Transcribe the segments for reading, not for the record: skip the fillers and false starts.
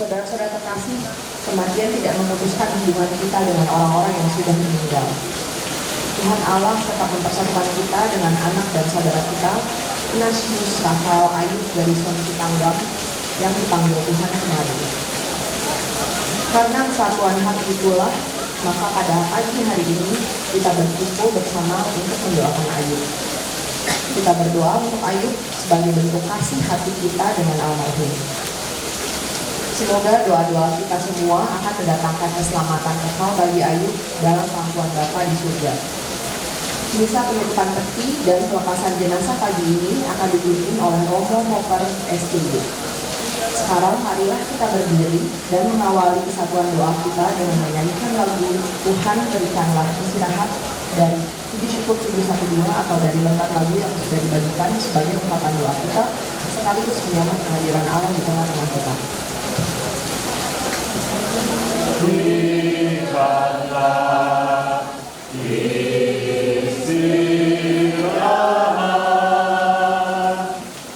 Saudara-saudara terkasih, kematian tidak memutuskan hubungan kita dengan orang-orang yang sudah meninggal. Tuhan Allah tetap mempersatukan kita dengan anak dan saudara kita, Ignatius Rafael Ayub dari Sonsi Tanggam, yang dipanggil Tuhan kemari. Karena kesatuan hati itulah, maka pada pagi hari ini kita berkumpul bersama untuk mendoakan Ayub. Kita berdoa untuk Ayub sebagai bentuk kasih hati kita dengan almarhum. Semoga doa-doa kita semua akan mendatangkan keselamatan kekal bagi Ayub dalam pangkuan Bapa di surga. Misa penutupan peti dan pelepasan jenazah pagi ini akan dipimpin oleh Romo Moper STB. Sekarang marilah kita berdiri dan mengawali kesatuan doa kita dengan menyanyikan lagu Tuhan Berikanlah Istirahat dari Puji Syukur 712 atau dari lembar lagu yang sudah dibagikan sebagai ungkapan doa kita sekaligus menyambut kehadiran Allah di tengah-tengah kita. Berikanlah istirahat,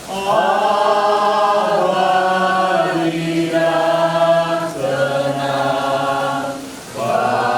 abadilah tenang bagi nyawa, berikanlah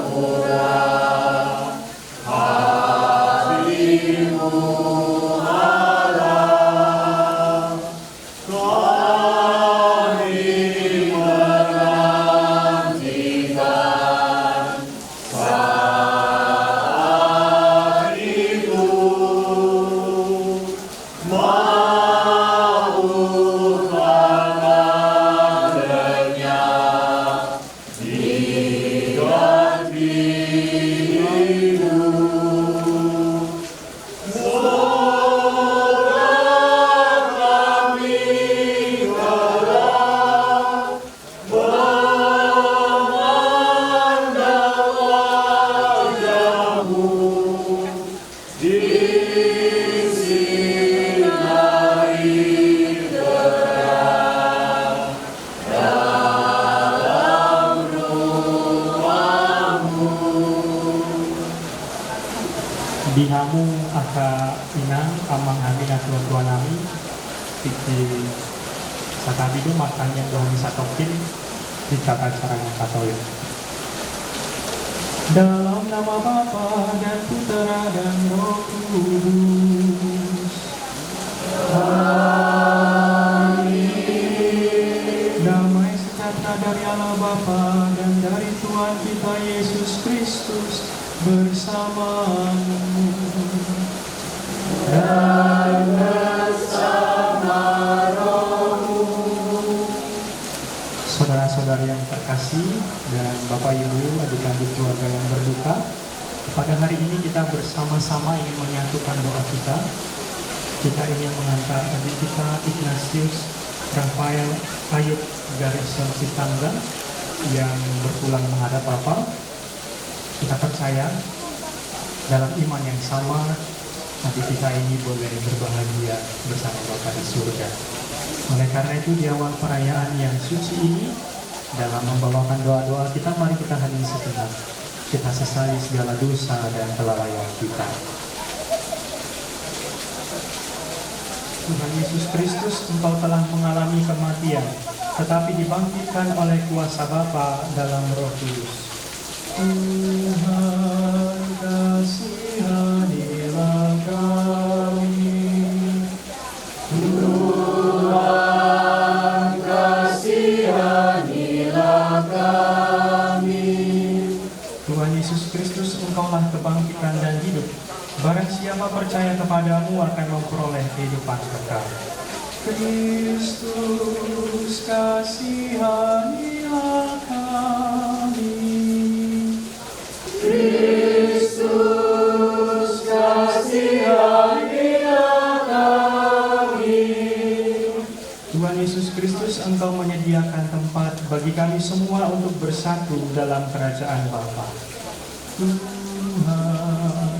Tuhan Dihamu aka inang amang hami na tuan nami tiki sakabido makanya doang satokin di tata caranya katolik. Dalam nama Bapa dan Putera dan Roh Kudus. Amin. Damai sejahtera dari Allah Bapa dan dari Tuhan kita Yesus Kristus bersamamu dan bersama rohmu. Saudara-saudari yang terkasih dan Bapak Ibu adik-adik keluarga yang berduka, pada hari ini kita bersama-sama ingin menyatukan doa kita. Kita ingin mengantar adik kita Ignatius Rafael Ayub dari Sonsi Tanggam yang berpulang menghadap Bapa. Kita percaya dalam iman yang sama, adik kita ini boleh berbahagia bersama Bapa di surga. Oleh karena itu di awal perayaan yang suci ini, dalam membawakan doa-doa kita, mari kita hening sejenak. Kita sesali segala dosa dan kelalaian kita. Tuhan Yesus Kristus, Engkau telah mengalami kematian, tetapi dibangkitkan oleh kuasa Bapa dalam Roh Kudus. Tuhan kasihanilah kami. Tuhan kasihanilah kami. Tuhan Yesus Kristus, Engkaulah kebangkitan dan hidup. Barang siapa percaya kepadamu akan memperoleh kehidupan kekal. Kristus kasihanilah kami. Kristus kasihanilah kami. Tuhan Yesus Kristus, Engkau menyediakan tempat bagi kami semua untuk bersatu dalam kerajaan Bapa. Tuhan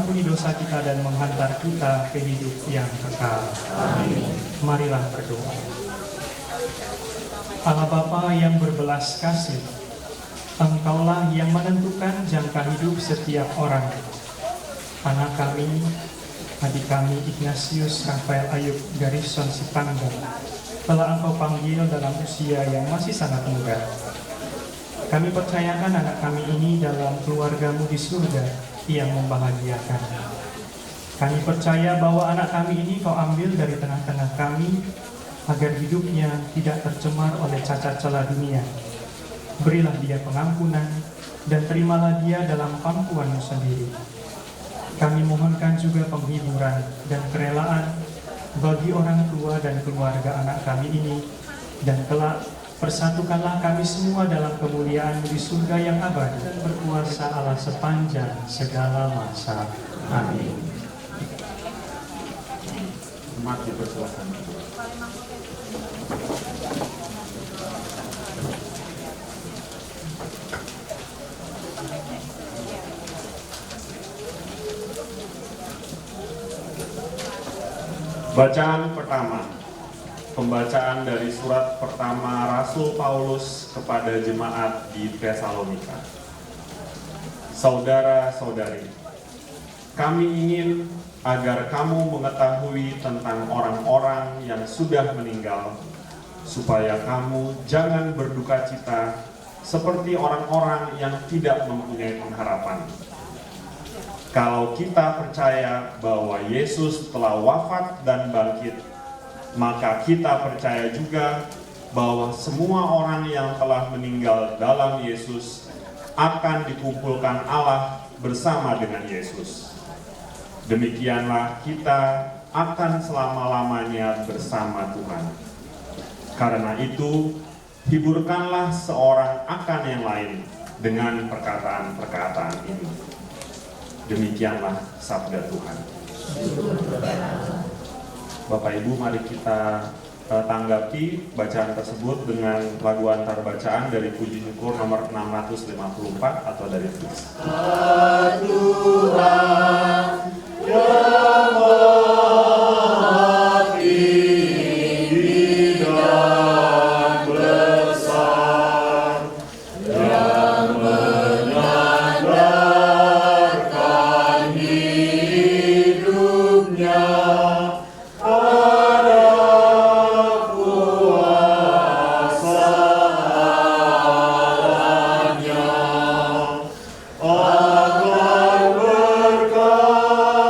mengampuni dosa kita dan menghantar kita ke hidup yang kekal. Amin. Marilah berdoa. Allah Bapa yang berbelas kasih, Engkaulah yang menentukan jangka hidup setiap orang. Anak kami, adik kami Ignatius Rafael Ayub Garrison Sipangga telah Engkau panggil dalam usia yang masih sangat muda. Kami percayakan anak kami ini dalam keluarga-Mu di surga yang membahagiakan. Kami percaya bahwa anak kami ini Kau ambil dari tengah-tengah kami agar hidupnya tidak tercemar oleh cacat celah dunia. Berilah dia pengampunan dan terimalah dia dalam pangkuan-Mu sendiri. Kami mohonkan juga penghiburan dan kerelaan bagi orang tua dan keluarga anak kami ini, dan kelak persatukanlah kami semua dalam kemuliaan di surga yang abadi dan berkuasa Allah sepanjang segala masa. Amin. Umat dipersilakan. Bacaan pertama. Pembacaan dari surat pertama Rasul Paulus kepada jemaat di Tesalonika. Saudara-saudari, kami ingin agar kamu mengetahui tentang orang-orang yang sudah meninggal, supaya kamu jangan berduka cita seperti orang-orang yang tidak mempunyai pengharapan. Kalau kita percaya bahwa Yesus telah wafat dan bangkit, maka kita percaya juga bahwa semua orang yang telah meninggal dalam Yesus akan dikumpulkan Allah bersama dengan Yesus. Demikianlah kita akan selama-lamanya bersama Tuhan. Karena itu, hiburkanlah seorang akan yang lain dengan perkataan-perkataan ini. Demikianlah sabda Tuhan. Bapak Ibu, mari kita tanggapi bacaan tersebut dengan lagu antar bacaan dari Puji Syukur nomor 654 atau dari Tulis. Tuhan yang maha tinggi dan besar, yang menyandarkan hidupnya pada kuasa Allahnya, akan berkata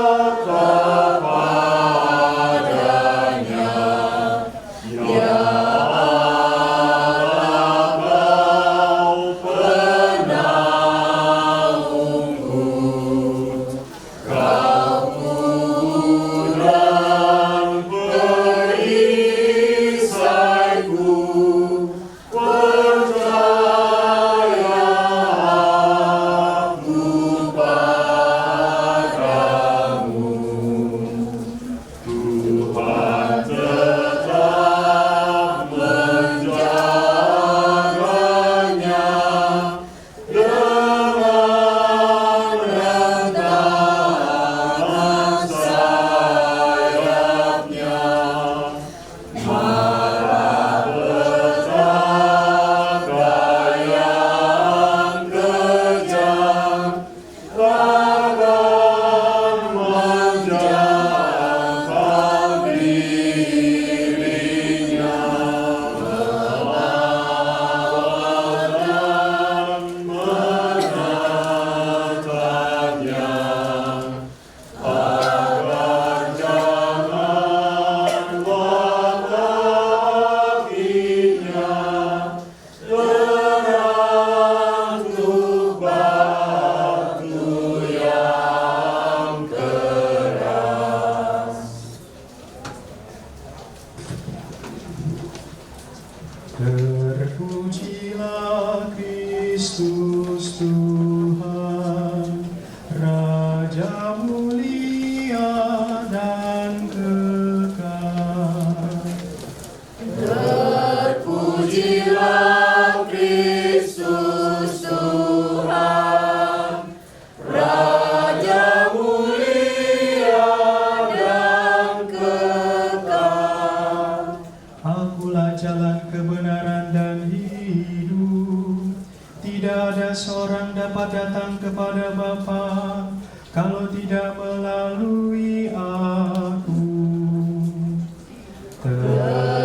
melalui aku.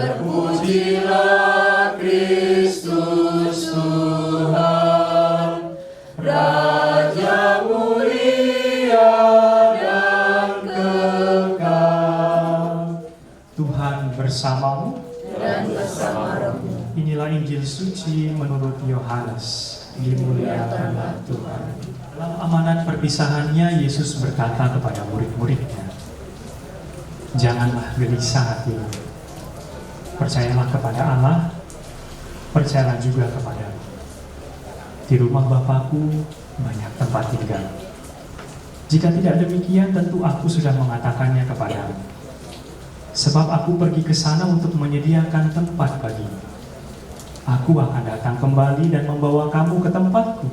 Terpujilah Kristus Tuhan, Raja mulia dan kekal. Tuhan bersamamu. Dan bersama rohmu. Inilah Injil suci menurut Yohanes. Dimuliakanlah Tuhan. Dalam amanat perpisahannya, Yesus berkata kepada murid-muridnya, "Janganlah gelisah hatimu. Percayalah kepada Allah, percayalah juga kepadaku. Di rumah Bapakku banyak tempat tinggal. Jika tidak demikian, tentu aku sudah mengatakannya kepadamu. Sebab aku pergi ke sana untuk menyediakan tempat bagimu. Aku akan datang kembali dan membawa kamu ke tempatku,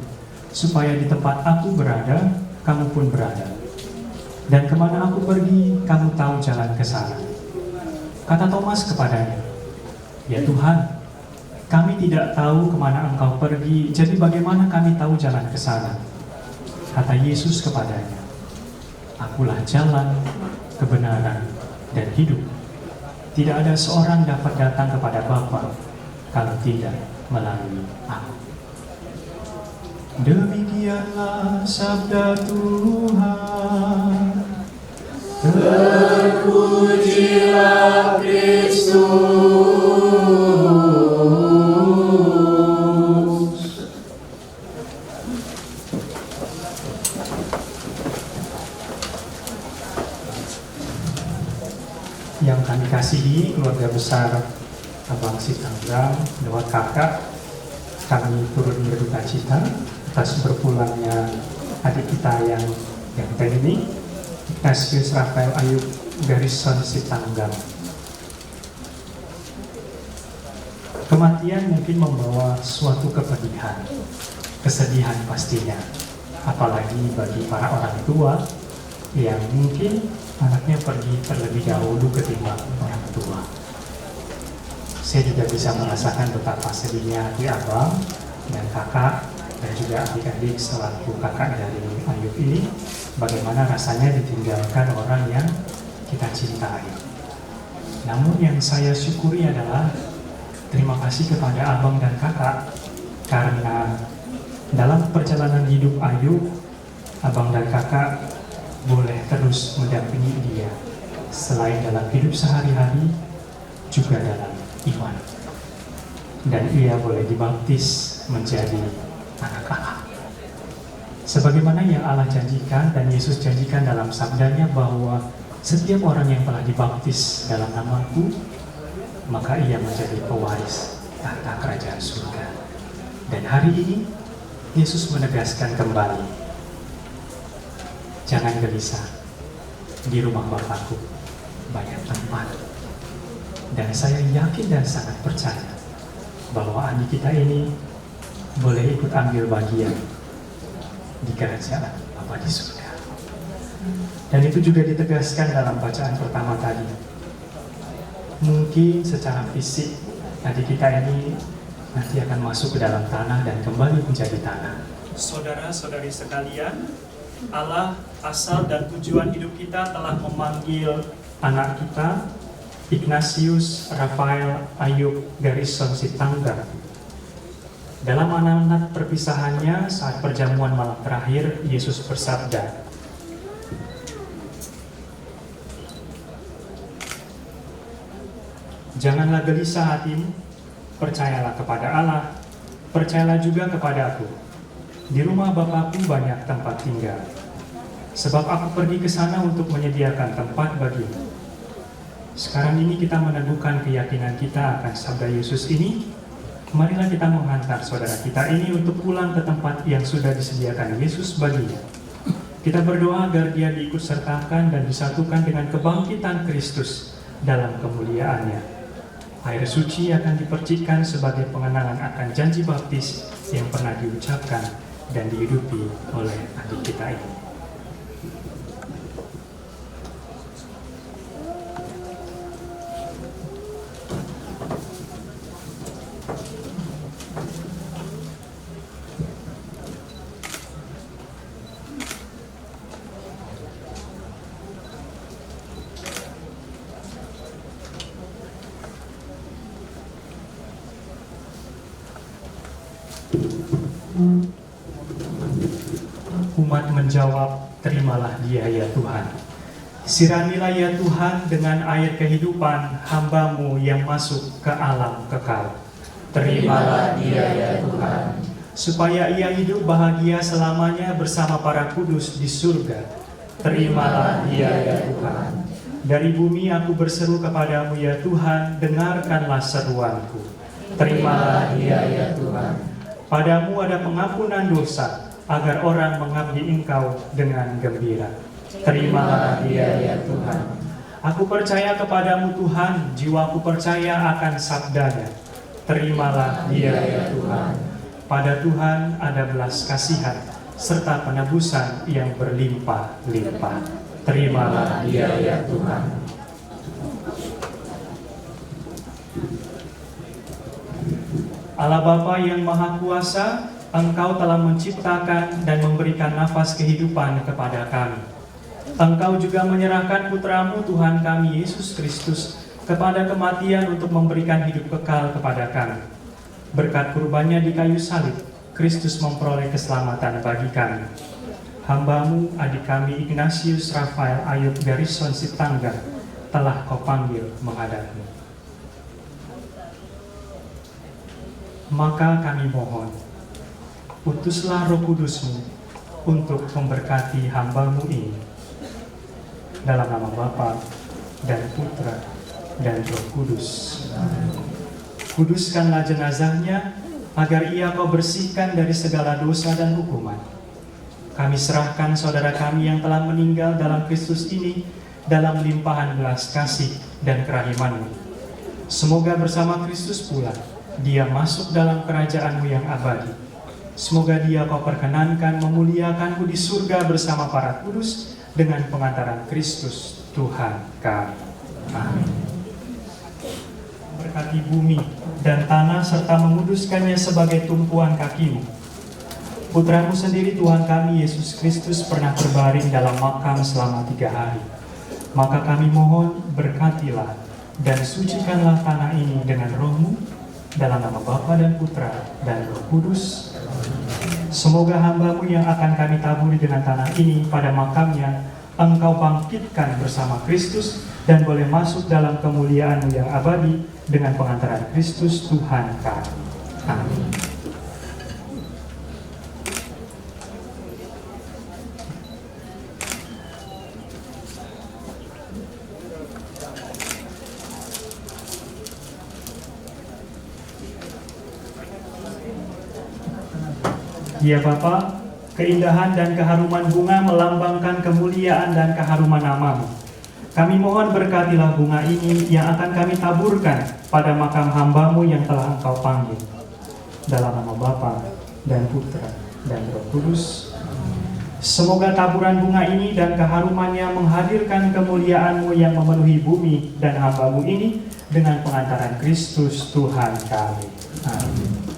supaya di tempat aku berada, kamu pun berada. Dan kemana aku pergi, kamu tahu jalan ke sana." Kata Thomas kepadanya, "Ya Tuhan, kami tidak tahu kemana Engkau pergi, jadi bagaimana kami tahu jalan ke sana?" Kata Yesus kepadanya, "Akulah jalan, kebenaran, dan hidup. Tidak ada seorang dapat datang kepada Bapa kalau tidak melalui aku." Demikianlah sabda Tuhan. Terpujilah Kristus. Yang kami kasihi keluarga besar Abang Sitanggang lewat kakak, kami turut berduka cita atas berpulangnya adik kita yang ini, Ignatius Rafael Ayub Garrison Sitanggang. Kematian mungkin membawa suatu kepedihan, kesedihan pastinya, apalagi bagi para orang tua yang mungkin anaknya pergi terlebih dahulu ketimbang orang tua. Saya juga bisa merasakan betapa sedihnya hati abang dan kakak dan juga adik-adik selaku kakak dari Ayub ini, bagaimana rasanya ditinggalkan orang yang kita cintai. Namun yang saya syukuri adalah terima kasih kepada abang dan kakak, karena dalam perjalanan hidup Ayub, abang dan kakak boleh terus mendampingi dia, selain dalam hidup sehari-hari, juga dalam iman. Dan ia boleh dibaptis menjadi anak Allah. Sebagaimana yang Allah janjikan dan Yesus janjikan dalam sabdanya bahwa setiap orang yang telah dibaptis dalam namaku, maka ia menjadi pewaris tahta kerajaan surga. Dan hari ini, Yesus menegaskan kembali, "Jangan gelisah, di rumah Bapakku banyak tempat." Dan saya yakin dan sangat percaya bahwa adik kita ini boleh ikut ambil bagian di kerajaan Bapa di surga. Dan itu juga ditegaskan dalam bacaan pertama tadi. Mungkin secara fisik adik kita ini nanti akan masuk ke dalam tanah dan kembali menjadi tanah. Saudara-saudari sekalian, Allah, asal dan tujuan hidup kita, telah memanggil anak kita, Ignatius Rafael Ayub Garrison Sitanggang. Dalam amanat perpisahannya saat perjamuan malam terakhir, Yesus bersabda, "Janganlah gelisah hatimu, percayalah kepada Allah, percayalah juga kepadaku. Di rumah Bapakku banyak tempat tinggal. Sebab aku pergi ke sana untuk menyediakan tempat bagimu." Sekarang ini kita meneguhkan keyakinan kita akan sabda Yesus ini. Marilah kita menghantar saudara kita ini untuk pulang ke tempat yang sudah disediakan Yesus baginya. Kita berdoa agar dia diikutsertakan dan disatukan dengan kebangkitan Kristus dalam kemuliaannya. Air suci akan dipercikan sebagai pengenalan akan janji baptis yang pernah diucapkan dan dihidupi oleh adik kita ini. Umat menjawab, terimalah dia ya Tuhan. Siramilah ya Tuhan dengan air kehidupan hamba-Mu yang masuk ke alam kekal. Terimalah dia ya Tuhan. Supaya ia hidup bahagia selamanya bersama para kudus di surga. Terimalah dia ya Tuhan. Dari bumi aku berseru kepadamu ya Tuhan, dengarkanlah seruanku. Terimalah dia ya Tuhan. Padamu ada pengampunan dosa, agar orang mengabdi Engkau dengan gembira. Terimalah dia ya Tuhan. Aku percaya kepadamu Tuhan, jiwaku percaya akan sabdanya. Terimalah dia ya Tuhan. Pada Tuhan ada belas kasihan, serta penebusan yang berlimpah-limpah. Terimalah dia ya Tuhan. Allah Bapa yang Maha Kuasa, Engkau telah menciptakan dan memberikan nafas kehidupan kepada kami. Engkau juga menyerahkan Putra-Mu Tuhan kami Yesus Kristus kepada kematian untuk memberikan hidup kekal kepada kami. Berkat kurbannya di kayu salib, Kristus memperoleh keselamatan bagi kami. Hamba-Mu, adik kami Ignatius Rafael Ayub Garrison Sitanggang, telah Kau panggil menghadap-Mu. Maka kami mohon, utuslah Roh Kudus-Mu untuk memberkati hamba-Mu ini. Dalam nama Bapa dan Putra dan Roh Kudus. Kuduskanlah jenazahnya, agar ia Kau bersihkan dari segala dosa dan hukuman. Kami serahkan saudara kami yang telah meninggal dalam Kristus ini, dalam limpahan belas kasih dan kerahiman-Mu. Semoga bersama Kristus pula, Dia masuk dalam kerajaan-Mu yang abadi. Semoga Dia Kau perkenankan memuliakan-Mu di surga bersama para kudus, dengan pengantaran Kristus Tuhan kami. Amin. Berkati bumi dan tanah serta menguduskannya sebagai tumpuan kaki-Mu. Putra-Mu sendiri Tuhan kami Yesus Kristus pernah berbaring dalam makam selama 3 hari. Maka kami mohon, berkatilah dan sucikanlah tanah ini dengan Roh-Mu, dalam nama Bapa dan Putra dan Roh Kudus. Semoga hamba-Mu yang akan kami taburi dengan tanah ini pada makamnya, Engkau bangkitkan bersama Kristus dan boleh masuk dalam kemuliaan-Mu yang abadi dengan pengantaran Kristus Tuhan kami. Amin. Ya Bapa, keindahan dan keharuman bunga melambangkan kemuliaan dan keharuman nama-Mu. Kami mohon berkatilah bunga ini yang akan kami taburkan pada makam hamba-Mu yang telah Engkau panggil. Dalam nama Bapa dan Putra dan Roh Kudus. Semoga taburan bunga ini dan keharumannya menghadirkan kemuliaan-Mu yang memenuhi bumi dan hamba-Mu ini dengan pengantaran Kristus Tuhan kami. Amin.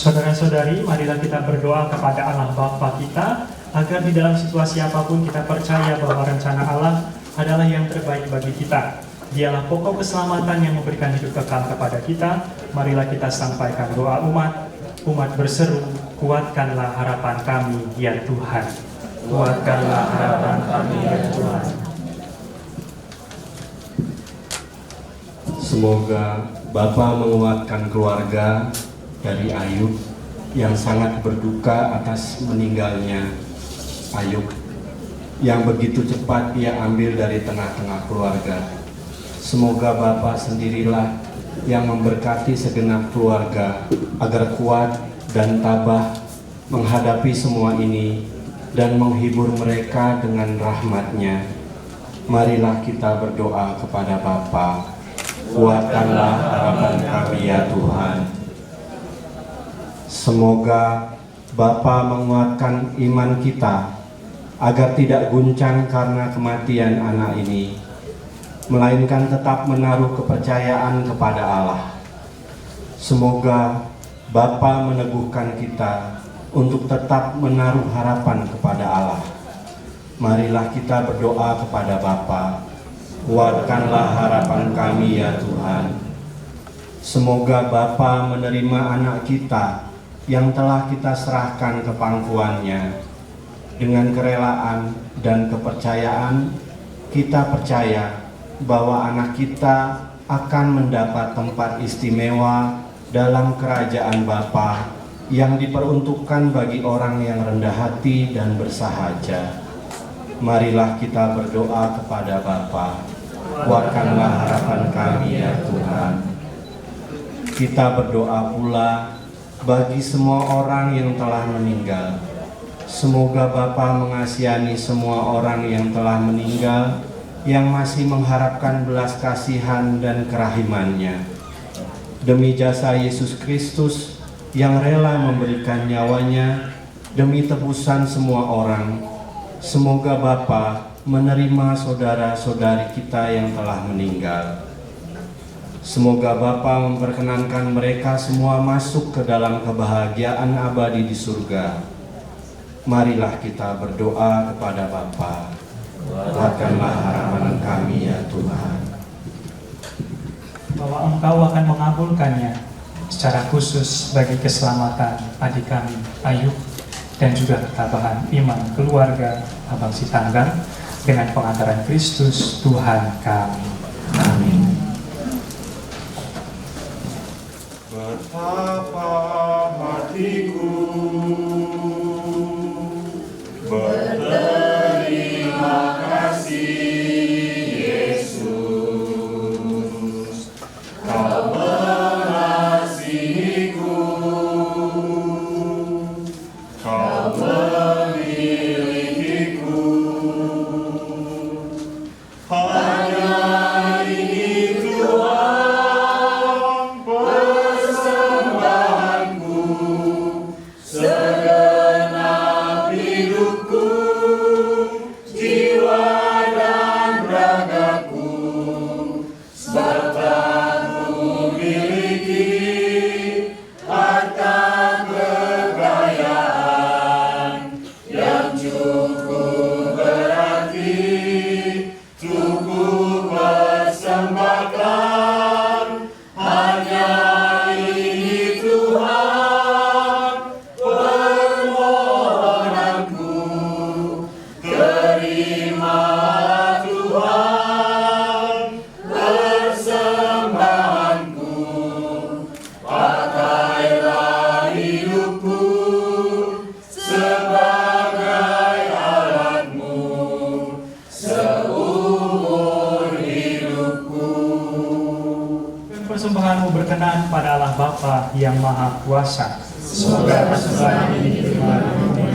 Saudara-saudari, marilah kita berdoa kepada Allah Bapa kita, agar di dalam situasi apapun kita percaya bahwa rencana Allah adalah yang terbaik bagi kita. Dialah pokok keselamatan yang memberikan hidup kekal kepada kita. Marilah kita sampaikan doa umat. Umat berseru, kuatkanlah harapan kami ya Tuhan. Kuatkanlah harapan kami ya Tuhan. Semoga Bapa menguatkan keluarga dari Ayub yang sangat berduka atas meninggalnya Ayub yang begitu cepat Ia ambil dari tengah-tengah keluarga. Semoga Bapa sendirilah yang memberkati segenap keluarga agar kuat dan tabah menghadapi semua ini dan menghibur mereka dengan rahmat-Nya. Marilah kita berdoa kepada Bapa. Kuatkanlah harapan kami ya Tuhan. Semoga Bapa menguatkan iman kita agar tidak guncang karena kematian anak ini, melainkan tetap menaruh kepercayaan kepada Allah. Semoga Bapa meneguhkan kita untuk tetap menaruh harapan kepada Allah. Marilah kita berdoa kepada Bapa. Kuatkanlah harapan kami ya Tuhan. Semoga Bapa menerima anak kita yang telah kita serahkan ke pangkuannya. Dengan kerelaan dan kepercayaan, kita percaya bahwa anak kita akan mendapat tempat istimewa dalam kerajaan Bapa yang diperuntukkan bagi orang yang rendah hati dan bersahaja. Marilah kita berdoa kepada Bapa. Kuatkanlah harapan kami ya Tuhan. Kita berdoa pula bagi semua orang yang telah meninggal. Semoga Bapa mengasihani semua orang yang telah meninggal, yang masih mengharapkan belas kasihan dan kerahiman-Nya. Demi jasa Yesus Kristus yang rela memberikan nyawanya demi tebusan semua orang, semoga Bapa menerima saudara-saudari kita yang telah meninggal. Semoga Bapa memperkenankan mereka semua masuk ke dalam kebahagiaan abadi di surga. Marilah kita berdoa kepada Bapa. Kuatkanlah harapan kami ya Tuhan. Bahwa Engkau akan mengabulkannya secara khusus bagi keselamatan adik kami Ayub dan juga ketabahan iman keluarga Abang Sitanggang dengan pengantaran Kristus Tuhan kami. Amin. Betapa hatiku berterima kasih Yesus, Kau mengasihiku, Kau memilikiku. Hanya ini Tuhan persembahanku, segenap hidupku, jiwa dan ragaku, serta ku miliki harta kekayaan yang cukup berarti untuk ku persembahkan. Hanya ini Tuhan permohonanku, terimalah Tuhan persembahanku, pakailah hidupku sebagai alatmu seumur hidupku. Persembahanmu berkenan pada Allah Bapa yang Maha Kuasa. Semoga persembahan ini diterima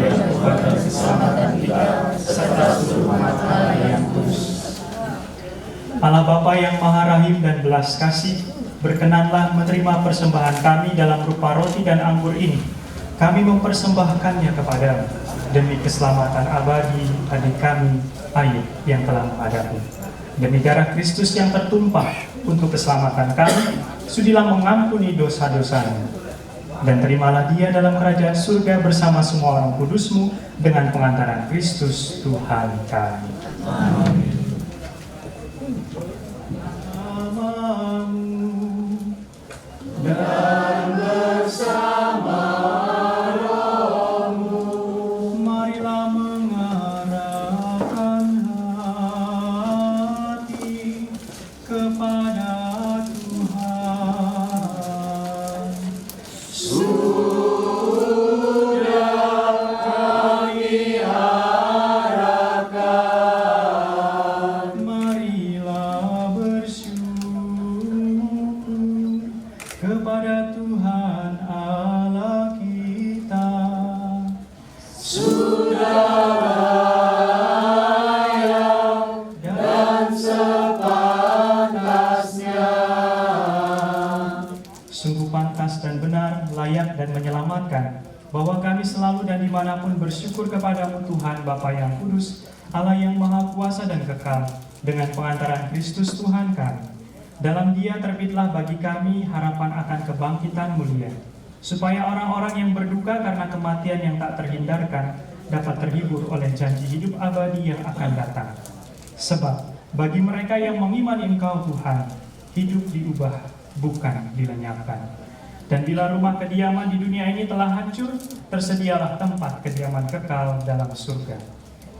dan buat keselamatan kita serta seluruh umat Allah yang kudus. Allah Bapa yang Maha Rahim dan belas kasih, berkenanlah menerima persembahan kami dalam rupa roti dan anggur ini. Kami mempersembahkannya kepadamu demi keselamatan abadi adik kami Ayub yang telah menghadapi. Demi darah Kristus yang tertumpah untuk keselamatan kami, sudilah mengampuni dosa-dosanya. Dan terimalah dia dalam kerajaan surga bersama semua orang kudus-Mu dengan pengantaran Kristus Tuhan kami. Amin. Dan bersama rohmu, marilah mengarahkan hati kepada Tuhan. Sudah kami harapkan, marilah bersyukur. sudah layak dan sepantasnya. Sungguh pantas dan benar, layak dan menyelamatkan, bahwa kami selalu dan dimanapun bersyukur kepadamu Tuhan Bapa yang kudus, Allah yang maha kuasa dan kekal, dengan pengantaran Kristus Tuhan kami. Dalam Dia terbitlah bagi kami harapan akan kebangkitan mulia, supaya orang-orang yang berduka karena kematian yang tak terhindarkan dapat terhibur oleh janji hidup abadi yang akan datang. Sebab bagi mereka yang mengimani Engkau Tuhan, hidup diubah, bukan dilenyapkan. Dan bila rumah kediaman di dunia ini telah hancur, tersedialah tempat kediaman kekal dalam surga.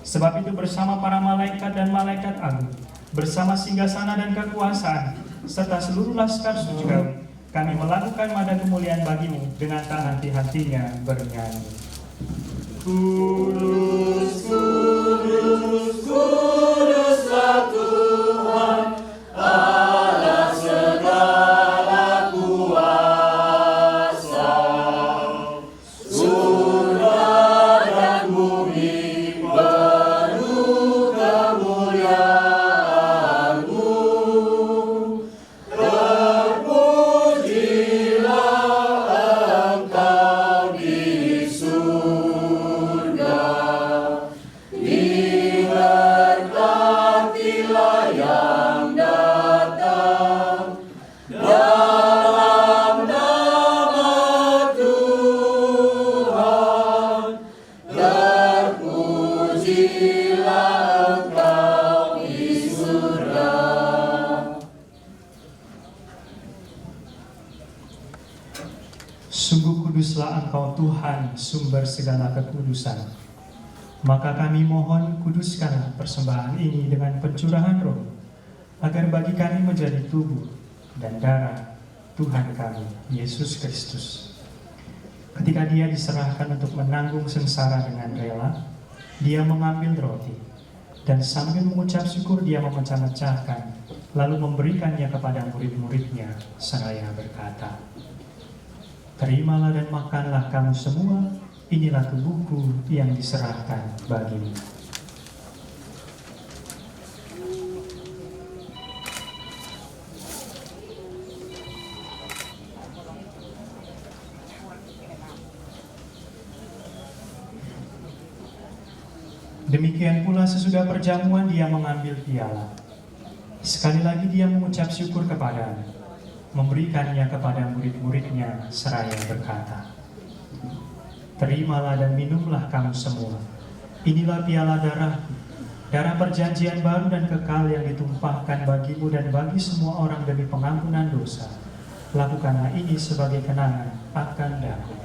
Sebab itu bersama para malaikat dan malaikat agung, bersama singgasana dan kekuasaan, serta seluruh laskar surgawi, kami melakukan nada kemuliaan bagimu dengan tak henti-hentinya bernyanyi. Kudus, kudus, kuduslah Tuhan, Allah segala kuasa. Surga dan bumi penuh kemuliaan-Mu. Terpujilah Engkau di surga. Diberkatilah yang datang dalam nama Tuhan. Terpujilah Engkau di surga. Sungguh kuduslah Engkau Tuhan, sumber segala kekudusan. Maka kami mohon, kuduskanlah persembahan ini dengan pencurahan roh, agar bagi kami menjadi tubuh dan darah Tuhan kami, Yesus Kristus. Ketika Dia diserahkan untuk menanggung sengsara dengan rela, Dia mengambil roti, dan sambil mengucap syukur Dia memecah-mecahkan, lalu memberikannya kepada murid-muridnya, seraya berkata, "Terimalah dan makanlah kamu semua, inilah tubuhku yang diserahkan bagimu." Demikian pula sesudah perjamuan Dia mengambil piala. Sekali lagi Dia mengucap syukur kepadanya, memberikannya kepada murid-muridnya, seraya berkata, "Terimalah dan minumlah kamu semua. Inilah piala darahku, darah perjanjian baru dan kekal yang ditumpahkan bagimu dan bagi semua orang demi pengampunan dosa. Lakukanlah ini sebagai kenangan akan aku."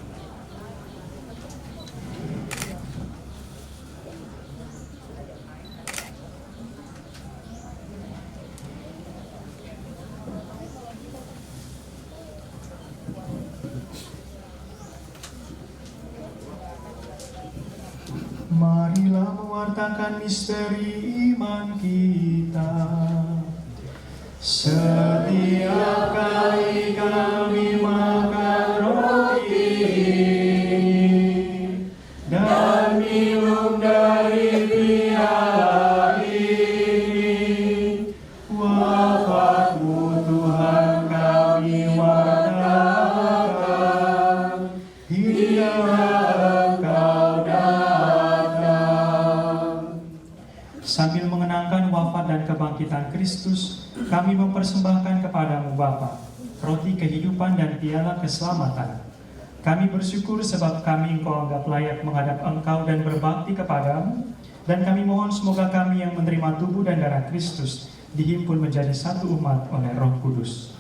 Marilah mewartakan misteri iman kita. Setiap kali kami makan roti dan minum dari piala ini, wafat-Mu Tuhan kami wartakan hingga Engkau datang. Sambil mengenangkan wafat dan kebangkitan Kristus, kami mempersembahkan kepadamu Bapa, roti kehidupan dan piala keselamatan. Kami bersyukur sebab kami Engkau anggap layak menghadap Engkau dan berbakti kepadamu, dan kami mohon semoga kami yang menerima tubuh dan darah Kristus dihimpun menjadi satu umat oleh Roh Kudus.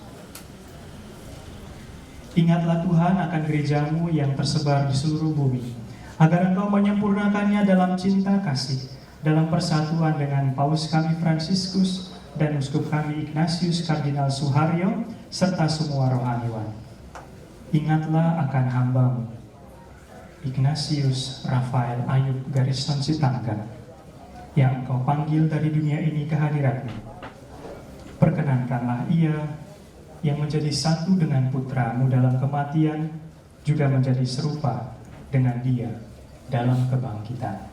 Ingatlah Tuhan akan gerejamu yang tersebar di seluruh bumi, agar Engkau menyempurnakannya dalam cinta kasih, dalam persatuan dengan Paus kami Fransiskus dan Uskup kami Ignatius Kardinal Suharyo, serta semua rohaniwan. Ingatlah akan hamba-Mu, Ignatius Rafael Ayub Garison Sitanggang, yang Engkau panggil dari dunia ini ke hadirat-Mu. Perkenankanlah ia yang menjadi satu dengan putra-Mu dalam kematian, juga menjadi serupa dengan Dia dalam kebangkitan.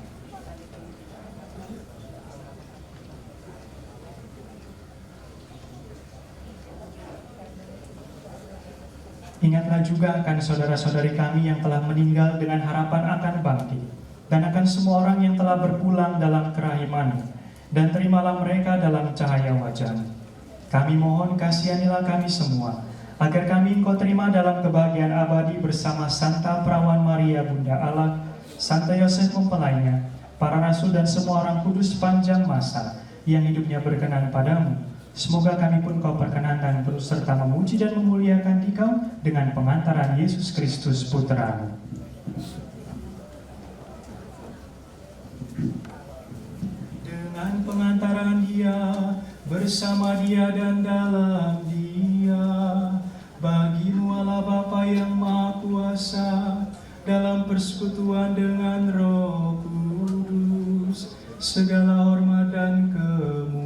Ingatlah juga akan saudara-saudari kami yang telah meninggal dengan harapan akan bangkit, dan akan semua orang yang telah berpulang dalam kerahiman, dan terimalah mereka dalam cahaya wajah-Mu. Kami mohon kasihanilah kami semua, agar kami Engkau terima dalam kebahagiaan abadi bersama Santa Perawan Maria Bunda Allah, Santa Yosef mempelainya, para rasul dan semua orang kudus sepanjang masa yang hidupnya berkenan padamu. Semoga kami pun Kau perkenankan terus serta memuji dan memuliakan Dikau dengan pengantaran Yesus Kristus Putra-Mu. Dengan pengantaran Dia, bersama Dia dan dalam Dia, bagi-Mu Allah Bapa yang Maha Kuasa, dalam persekutuan dengan Roh Kudus, segala hormat dan kemuliaan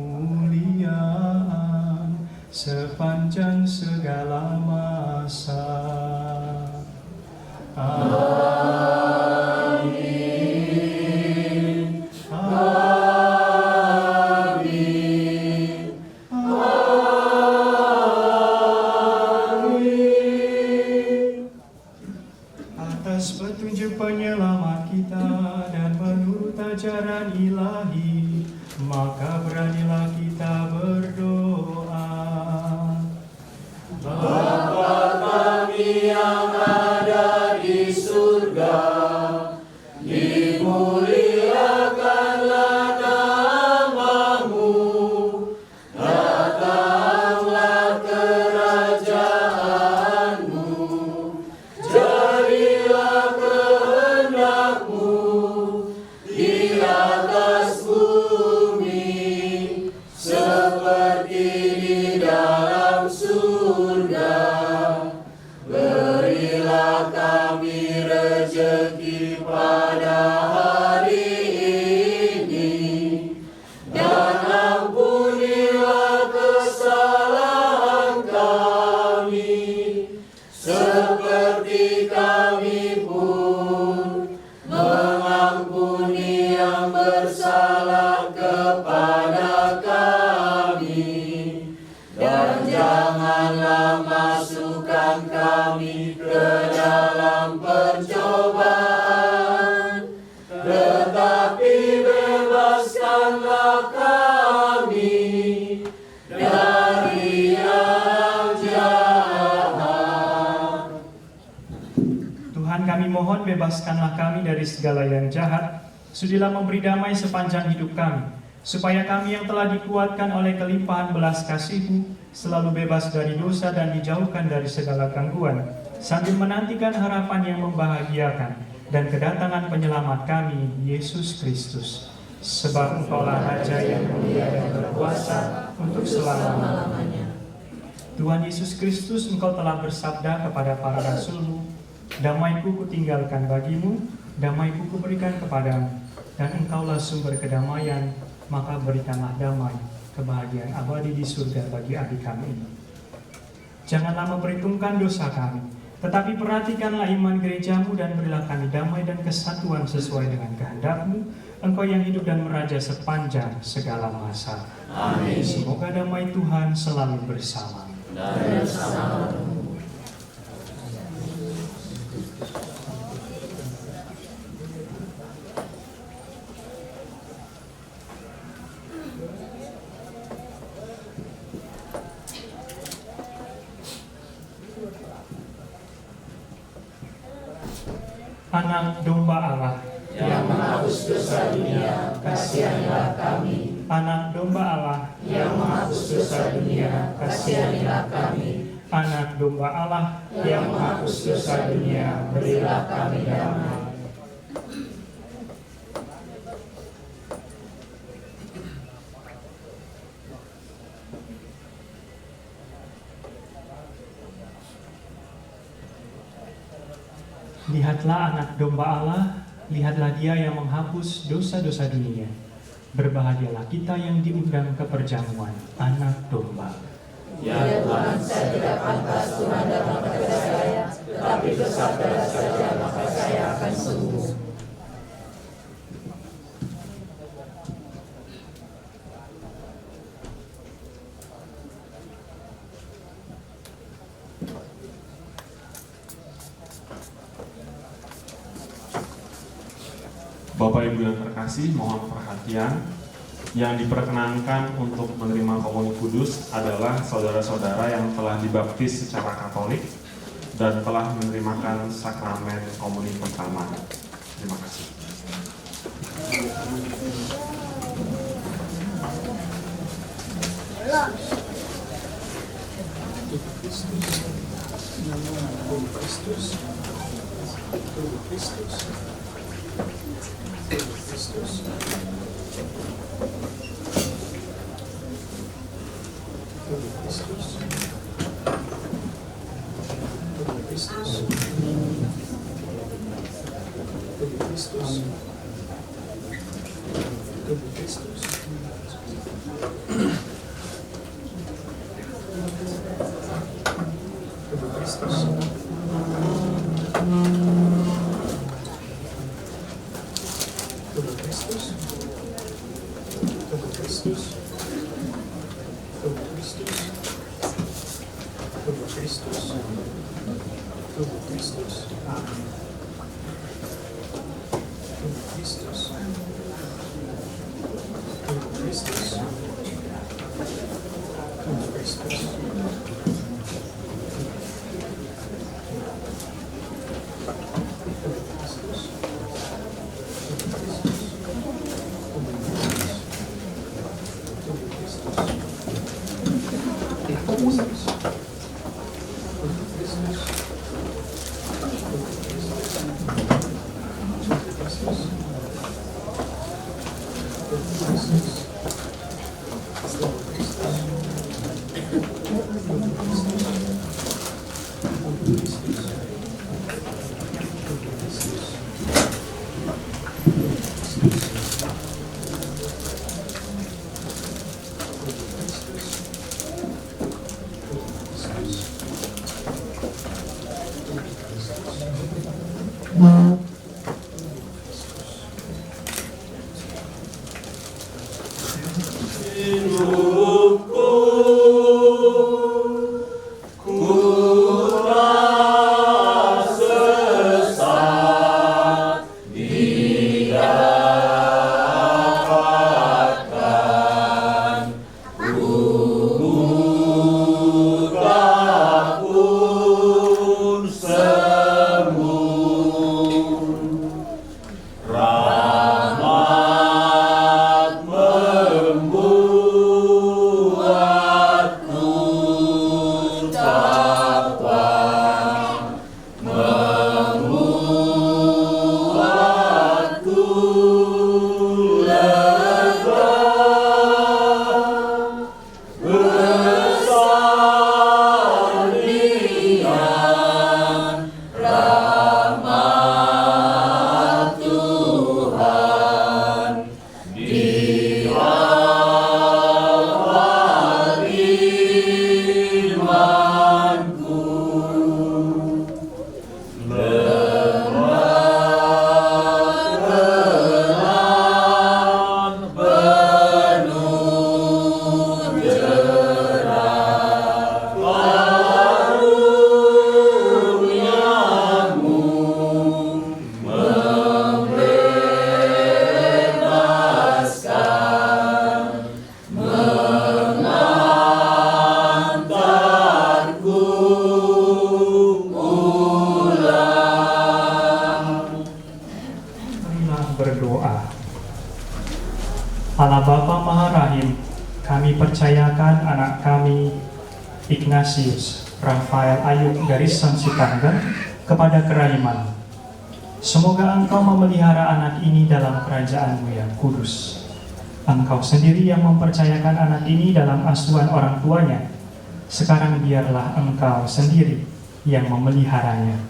sepanjang segala masa. Amin. Amin. Amin. Atas petunjuk penyelamat kita dan menurut ajaran ilahi, maka beranilah kita berdoa. Bapa kami yang ada di surga, dimuliakanlah nama-Mu, datanglah kerajaan-Mu, jadilah kehendak-Mu di atas bumi seperti di dalam surga. Berilah kami rezeki pada hari ini, dan ampunilah kesalahan kami, seperti kami pun mengampuni yang bersalah kepada kami. Dan janganlah masukkan kami ke dalam pencobaan, tetapi bebaskanlah kami dari yang jahat. Tuhan, kami mohon bebaskanlah kami dari segala yang jahat. Sudilah memberi damai sepanjang hidup kami, supaya kami yang telah dikuatkan oleh kelimpahan belas kasih-Mu selalu bebas dari dosa dan dijauhkan dari segala gangguan, sambil menantikan harapan yang membahagiakan dan kedatangan penyelamat kami, Yesus Kristus. Sebab Engkaulah Raja yang mulia dan berkuasa untuk selama-lamanya. Tuhan Yesus Kristus, Engkau telah bersabda kepada para rasul-Mu, damai-Ku kutinggalkan bagimu, damai-Ku kuberikan kepadamu, dan Engkaulah sumber kedamaian, maka berikanlah damai, kebahagiaan abadi di surga bagi adik kami ini. Janganlah memperhitungkan dosa kami, tetapi perhatikanlah iman gereja-Mu dan berilah kami damai dan kesatuan sesuai dengan kehendak-Mu, Engkau yang hidup dan meraja sepanjang segala masa. Amin. Semoga damai Tuhan selalu bersama. Dan bersama-Mu. Anak domba Allah yang menghapus dosa dunia, kasihanilah kami. Anak domba Allah Yang menghapus dosa dunia, kasihanilah kami. Anak domba Allah Yang menghapus dosa dunia, berilah kami damai. Lihatlah anak domba Allah, lihatlah Dia yang menghapus dosa-dosa dunia. Berbahagialah kita yang diundang ke perjamuan anak domba. Ya Tuhan, saya tidak pantas Tuhan datang kepada saya, tetapi bersabdalah saja maka saya akan sembuh. Bapak Ibu yang terkasih, mohon perhatian. Yang diperkenankan untuk menerima komuni kudus adalah saudara-saudara yang telah dibaptis secara Katolik dan telah menerimakan sakramen komuni pertama. Terima kasih. Allah Bapa Maha Rahim, kami percayakan anak kami Ignatius Rafael Ayub Garisan Sitanggang kepada kerahiman. Semoga Engkau memelihara anak ini dalam kerajaan-Mu yang kudus. Engkau sendiri yang mempercayakan anak ini dalam asuhan orang tuanya. Sekarang biarlah Engkau sendiri yang memeliharanya.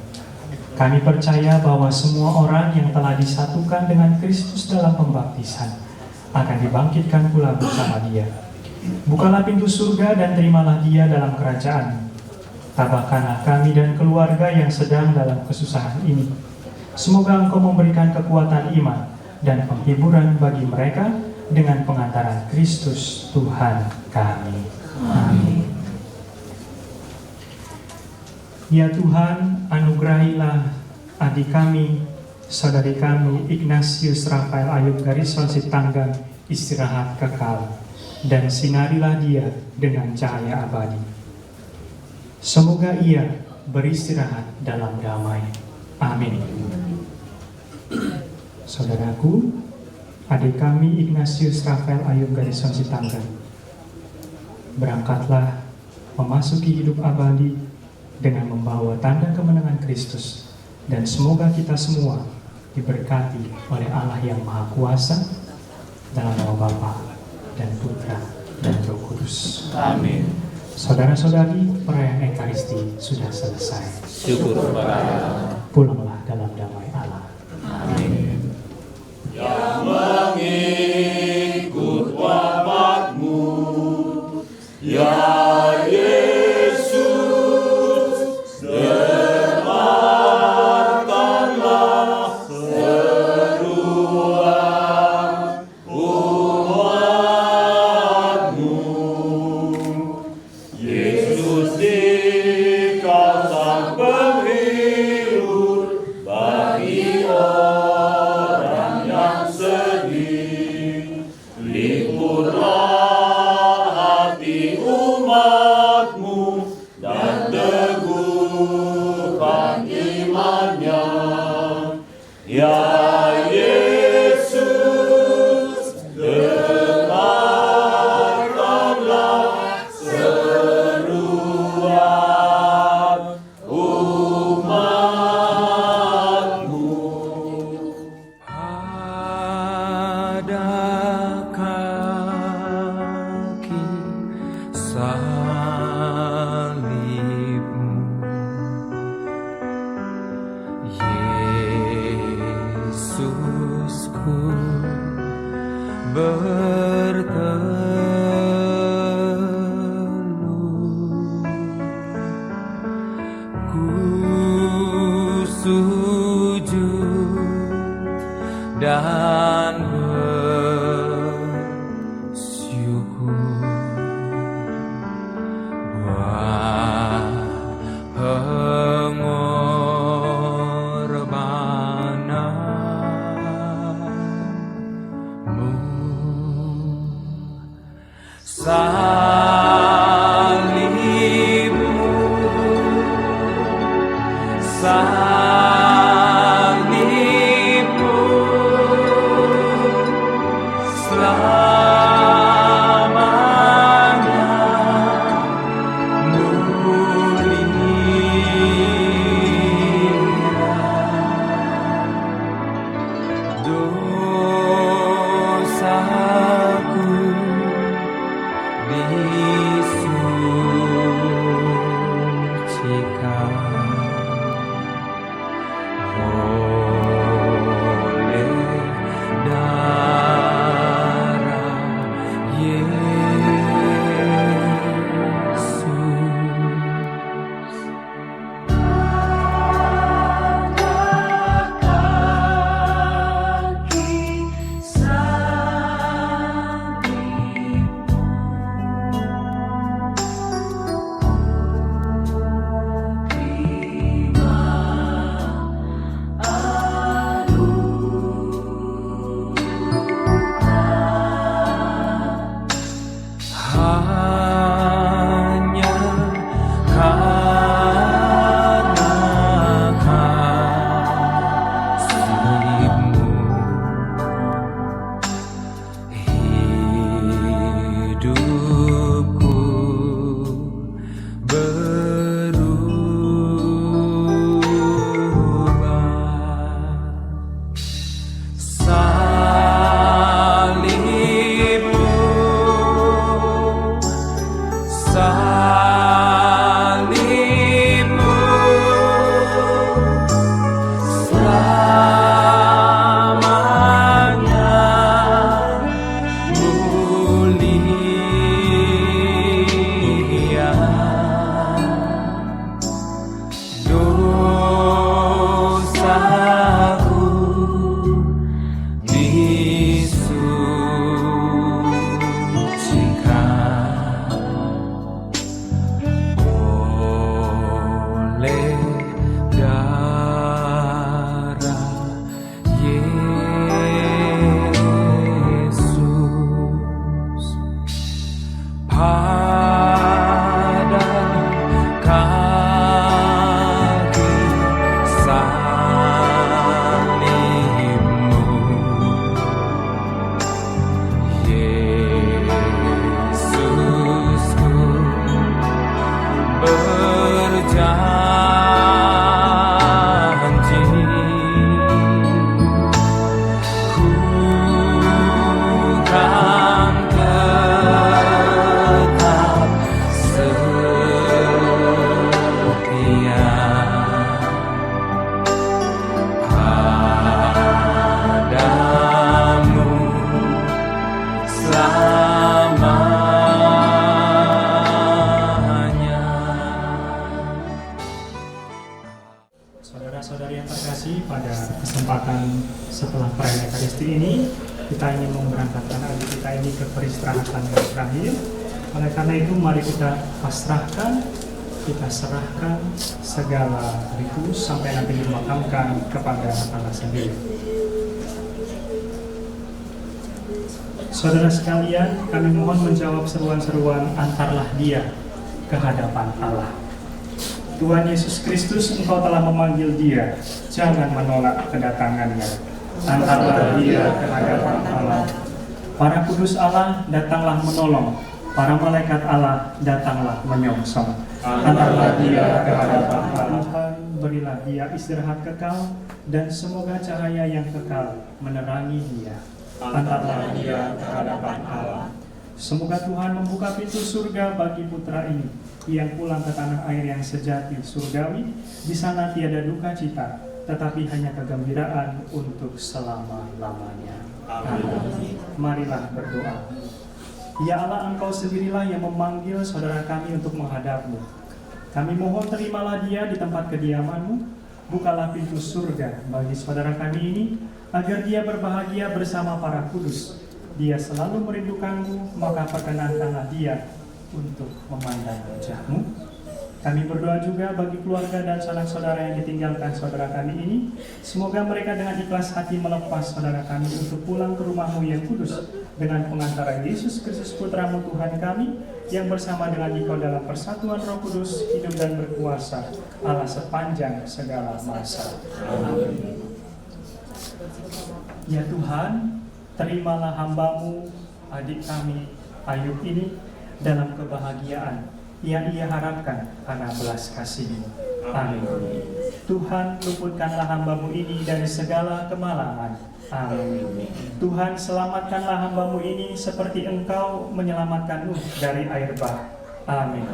Kami percaya bahwa semua orang yang telah disatukan dengan Kristus dalam pembaptisan akan dibangkitkan pula bersama Dia. Bukalah pintu surga dan terimalah Dia dalam kerajaan. Tabahkanlah kami dan keluarga yang sedang dalam kesusahan ini. Semoga Engkau memberikan kekuatan iman dan penghiburan bagi mereka dengan pengantaran Kristus Tuhan kami. Amin. Ya Tuhan, anugerahilah adik kami saudari kami Ignatius Rafael Ayub Garison Sitanggang istirahat kekal, dan sinarilah dia dengan cahaya abadi. Semoga ia beristirahat dalam damai. Amin. Saudaraku, adik kami Ignatius Rafael Ayub Garison Sitanggang, berangkatlah memasuki hidup abadi dengan membawa tanda kemenangan Kristus, dan semoga kita semua diberkati oleh Allah yang Maha Kuasa, dalam nama Bapa dan Putra dan Roh Kudus. Amin. Saudara-saudari, perayaan Ekaristi sudah selesai. Syukur kepada Allah. Pulanglah dalam damai Allah. Amin. Yang mengikut wafatmu, ya Yesus, dengarkanlah seruan umatmu. Yesus dikau sang penghibur bagi orang yang sedih. Lipurlah hati umatmu dan teguhkan imannya. Ya Yesus, dengarkanlah seruan umatmu. Pada kaki salibmu, Yesusku berteluh, ku sujud dan bersyukur buat pengorbananmu. Salibmu, salibmu, selamanya mulia. Dosaku disucikan oleh darah Yesus. Kaki Ekaristi ini kita ingin memberangkatkan adik kita ini ke peristirahatan yang terakhir. Oleh karena itu mari kita pasrahkan, kita serahkan segala itu sampai nanti dimakamkan kepada Allah sendiri. Saudara sekalian, kami mohon menjawab seruan-seruan antarlah dia ke hadapan Allah. Tuhan Yesus Kristus, Engkau telah memanggil dia, jangan menolak kedatangannya. Antarlah dia ke hadapan Allah. Para kudus Allah, datanglah menolong. Para malaikat Allah, datanglah menyongsong. Antarlah dia ke hadapan Allah. Tuhan, berilah dia istirahat kekal, dan semoga cahaya yang kekal menerangi dia. Antarlah dia ke hadapan Allah. Semoga Tuhan membuka pintu surga bagi putra ini yang pulang ke tanah air yang sejati surgawi. Di sana tiada duka cita, tetapi hanya kegembiraan untuk selama-lamanya. Amin. Marilah berdoa. Ya Allah, Engkau sendirilah yang memanggil saudara kami untuk menghadap-Mu. Kami mohon terimalah dia di tempat kediaman-Mu. Bukalah pintu surga bagi saudara kami ini, agar dia berbahagia bersama para kudus. Dia selalu merindukan-Mu, maka perkenankanlah dia untuk memandang wajah-Mu. Kami berdoa juga bagi keluarga dan sanak saudara yang ditinggalkan saudara kami ini. Semoga mereka dengan ikhlas hati melepas saudara kami untuk pulang ke rumah-Mu yang kudus, dengan pengantaran Yesus Kristus Putra-Mu Tuhan kami, yang bersama dengan Engkau dalam persatuan Roh Kudus, hidup dan berkuasa Allah sepanjang segala masa. Amin. Ya Tuhan, terimalah hamba-Mu, adik kami Ayub ini, dalam kebahagiaan yang ia harapkan karena belas kasih-Mu. Amin. Tuhan, luputkanlah hamba-Mu ini dari segala kemalangan. Amin. Tuhan, selamatkanlah hamba-Mu ini seperti Engkau menyelamatkan Nuh dari air bah. Amin.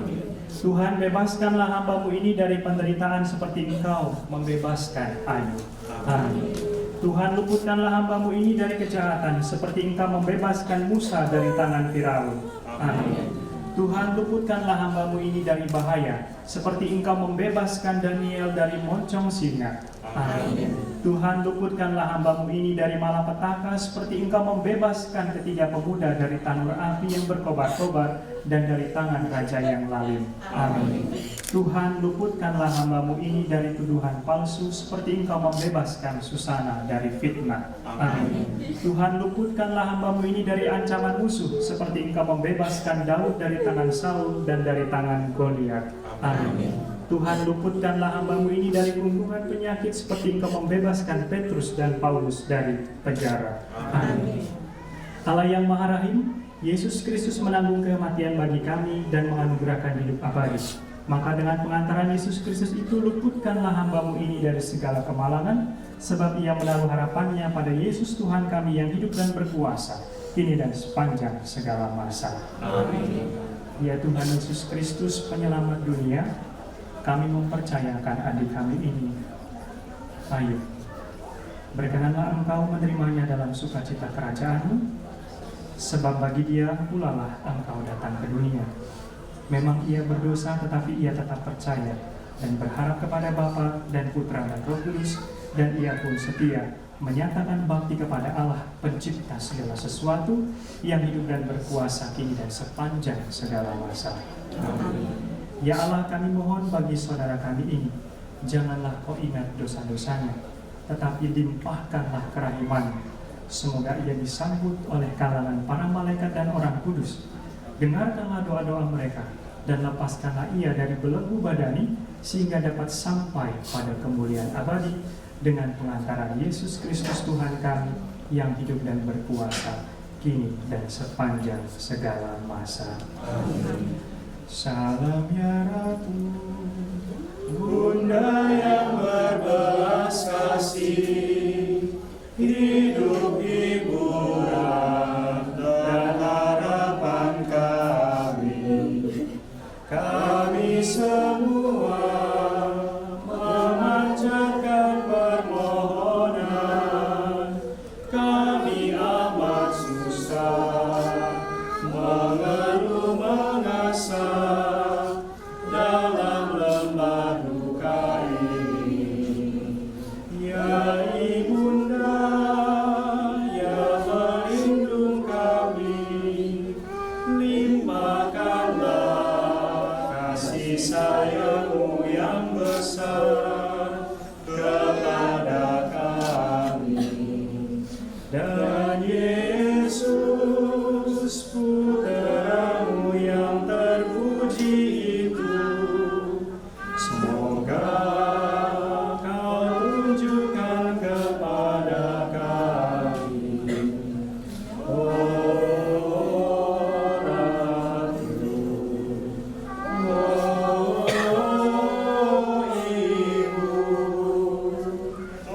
Tuhan, bebaskanlah hamba-Mu ini dari penderitaan seperti Engkau membebaskan Ayub. Amin. Tuhan, luputkanlah hamba-Mu ini dari kejahatan seperti Engkau membebaskan Musa dari tangan Firaun. Amin. Tuhan, luputkanlah hamba-Mu ini dari bahaya seperti Engkau membebaskan Daniel dari moncong singa. Amin. Tuhan, luputkanlah hamba-Mu ini dari malapetaka seperti Engkau membebaskan ketiga pemuda dari tanur api yang berkobar-kobar dan dari tangan raja yang lalim. Amin. Tuhan, luputkanlah hamba-Mu ini dari tuduhan palsu seperti Engkau membebaskan Susana dari fitnah. Amin. Tuhan, luputkanlah hamba-Mu ini dari ancaman musuh seperti Engkau membebaskan Daud dari tangan Saul dan dari tangan Goliat. Amin. Tuhan, luputkanlah hamba-Mu ini dari gunggungan penyakit seperti Engkau membebaskan Petrus dan Paulus dari penjara. Amin. Allah yang Maha Rahim, Yesus Kristus menanggung kematian bagi kami dan menganugerahkan hidup abadi. Maka dengan pengantaran Yesus Kristus itu, luputkanlah hamba-Mu ini dari segala kemalangan, sebab ia menaruh harapannya pada Yesus Tuhan kami yang hidup dan berkuasa, kini dan sepanjang segala masa. Amin. Ya Tuhan Yesus Kristus, penyelamat dunia, kami mempercayakan adik kami ini, Ayub. Berkenanlah Engkau menerimanya dalam sukacita kerajaan-Mu, sebab bagi dia pulalah Engkau datang ke dunia. Memang ia berdosa, tetapi ia tetap percaya dan berharap kepada Bapa dan Putra dan Roh Kudus, dan ia pun setia menyatakan bakti kepada Allah, pencipta segala sesuatu, yang hidup dan berkuasa kini dan sepanjang segala masa. Amin. Ya Allah, kami mohon bagi saudara kami ini, janganlah Kau ingat dosa-dosanya, tetapi limpahkanlah kerahiman. Semoga ia disambut oleh kalangan para malaikat dan orang kudus. Dengarkanlah doa-doa mereka, dan lepaskanlah ia dari belenggu badani, sehingga dapat sampai pada kemuliaan abadi, dengan pengantaran Yesus Kristus Tuhan kami, yang hidup dan berkuasa, kini dan sepanjang segala masa. Amin. Salam ya Ratu, Bunda yang berbelas kasih, hidup hiburan dan harapan kami semua memanjatkan permohonan. Kami amat susah, mengeluh mengasah dalam lembah duka ini. Ya Tuhan Yesus, Putra-Mu yang terpuji itu, semoga Kau tunjukkan kepada kami, oh Ratu, oh Ibu,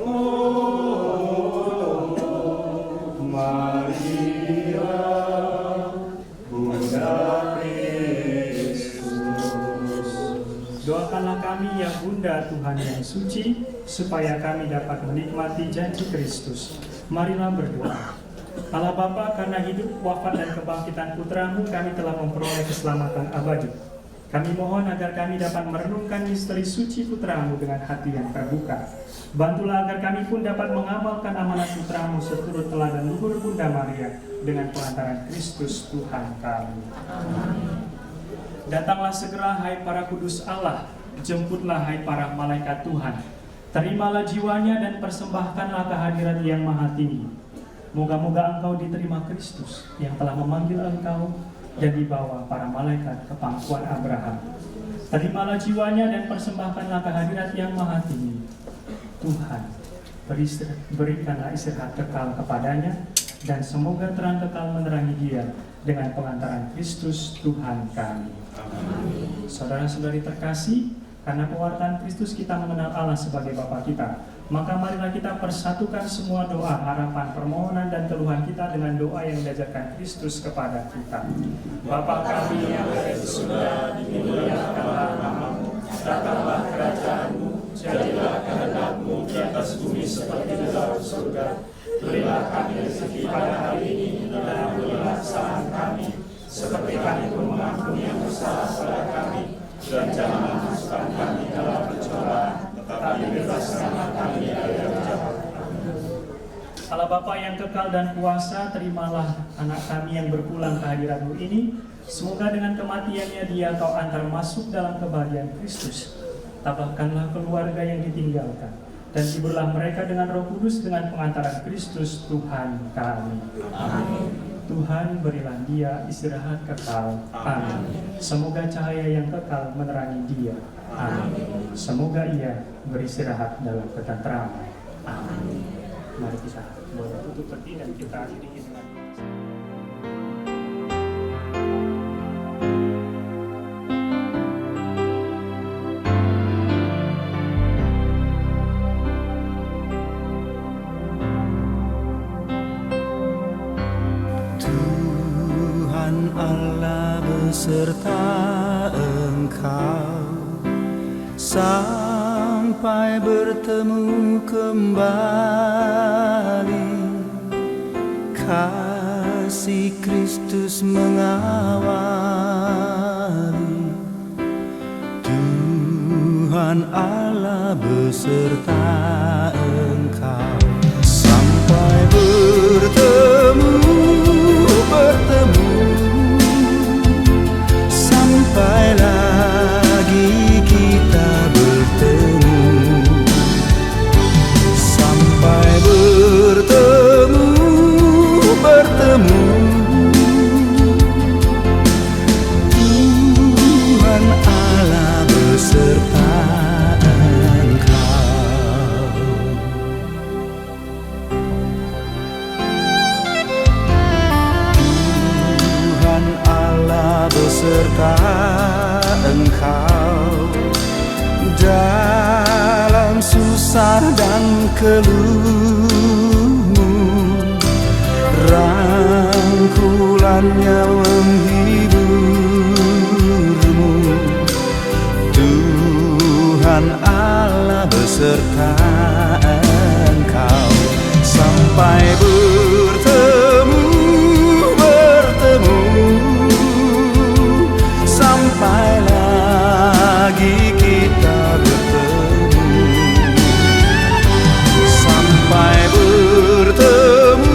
oh Maria, Bunda Kristus. Doakanlah kami ya Bunda Tuhan yang suci, supaya kami dapat menikmati janji Kristus. Marilah berdoa. Allah Bapa, karena hidup, wafat, dan kebangkitan Putra-Mu, kami telah memperoleh keselamatan abadi. Kami mohon agar kami dapat merenungkan misteri suci Putra-Mu dengan hati yang terbuka. Bantulah agar kami pun dapat mengamalkan amanat Putra-Mu seturut teladan luhur Bunda Maria dengan perantaran Kristus Tuhan kami. Datanglah segera hai para kudus Allah, jemputlah hai para malaikat Tuhan. Terimalah jiwanya dan persembahkanlah kehadiran yang maha tinggi. Moga-moga engkau diterima Kristus yang telah memanggil engkau dan dibawa para malaikat ke pangkuan Abraham. Terimalah jiwanya dan persembahkanlah kehadiran yang maha tinggi. Tuhan, berikanlah istirahat kekal kepadanya, dan semoga terang kekal menerangi dia dengan pengantaran Kristus Tuhan kami. Saudara-saudari terkasih, karena pewartaan Kristus kita mengenal Allah sebagai Bapa kita, maka marilah kita persatukan semua doa, harapan, permohonan, dan keluhan kita dengan doa yang diajarkan Kristus kepada kita. Bapa kami yang ada di surga, dimuliakanlah nama-Mu, datanglah kerajaan-Mu, jadilah kehendak-Mu di atas bumi seperti di dalam surga. Berilah kami rezeki pada hari ini, dan ampunilah kesalahan kami, seperti kami pun mengampuni yang bersalah pada kami. Dan janganlah masukkan kami dalam pencobaan, tetapi bebaskanlah kami dari yang jahat. Allah Bapa yang kekal dan kuasa, terimalah anak kami yang berpulang ke hadirat-Mu ini. Semoga dengan kematiannya dia Kau antar masuk dalam kebahagiaan Kristus. Tabahkanlah keluarga yang ditinggalkan, dan hiburlah mereka dengan Roh Kudus dengan pengantaran Kristus Tuhan kami. Amin. Tuhan, berilah dia istirahat kekal. Amin. Semoga cahaya yang kekal menerangi dia. Amin. Semoga ia beristirahat dalam ketenteraman. Amin. Mari kita boleh tutup peti dan kita akhiri dengan Allah beserta engkau sampai bertemu kembali. Kasih Kristus mengawali. Tuhan Allah beserta engkau sampai bertemu sampai lagi kita bertemu, sampai bertemu Tuhan Allah beserta engkau. Tuhan Allah beserta engkau dalam susah dan keluhmu, rangkulannya menghiburmu. Tuhan Allah beserta engkau sampai bertemu sampai lagi kita bertemu, sampai bertemu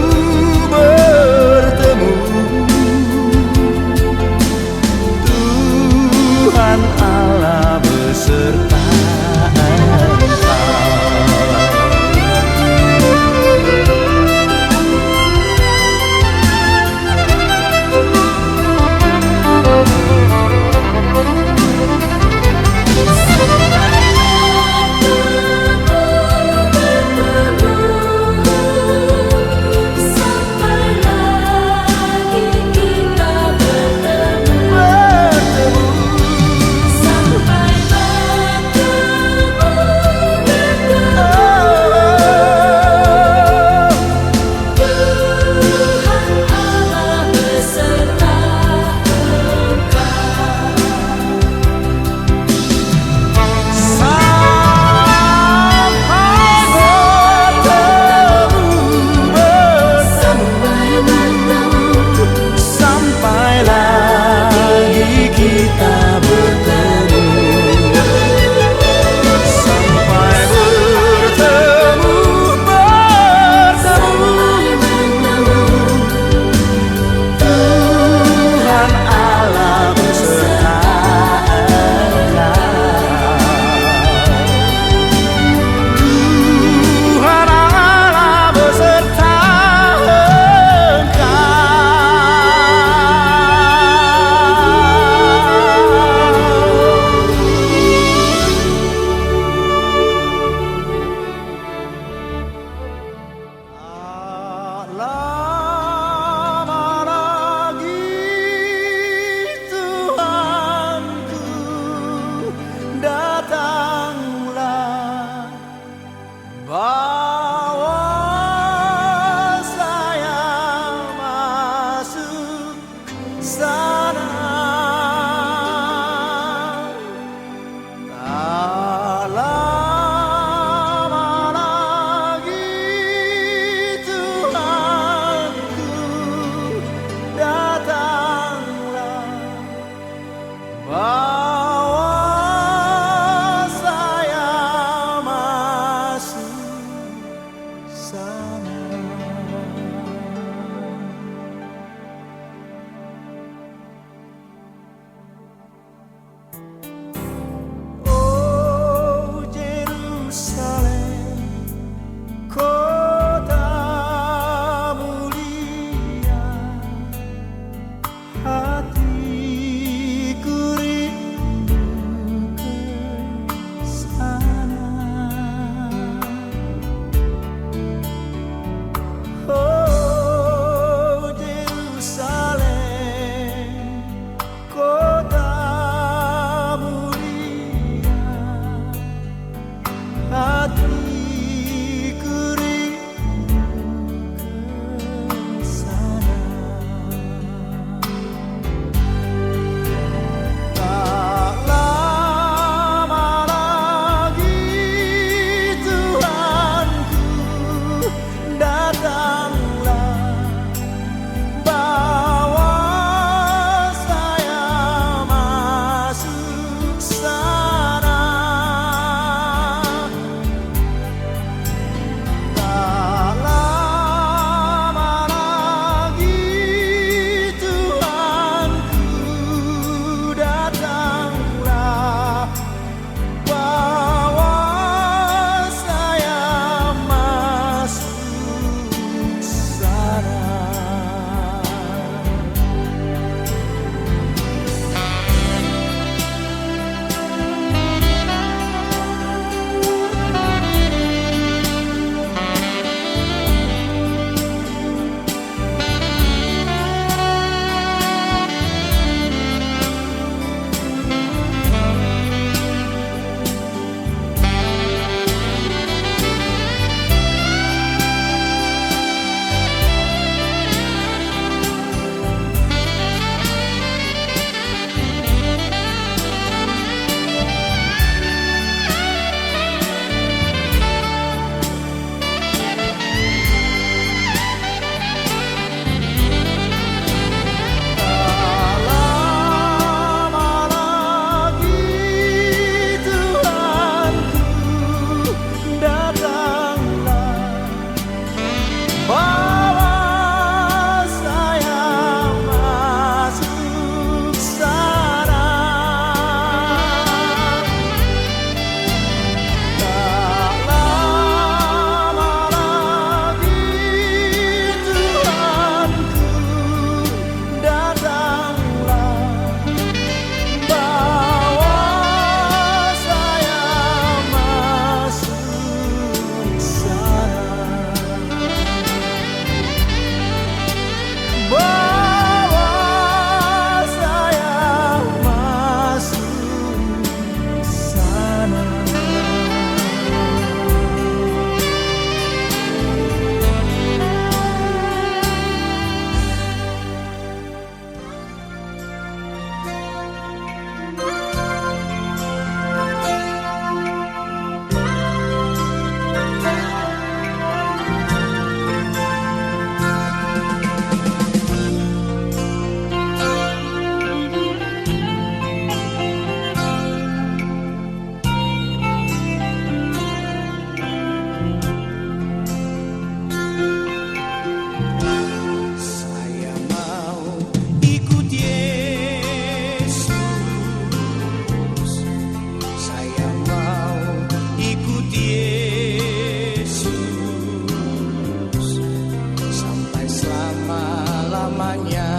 selama-lamanya.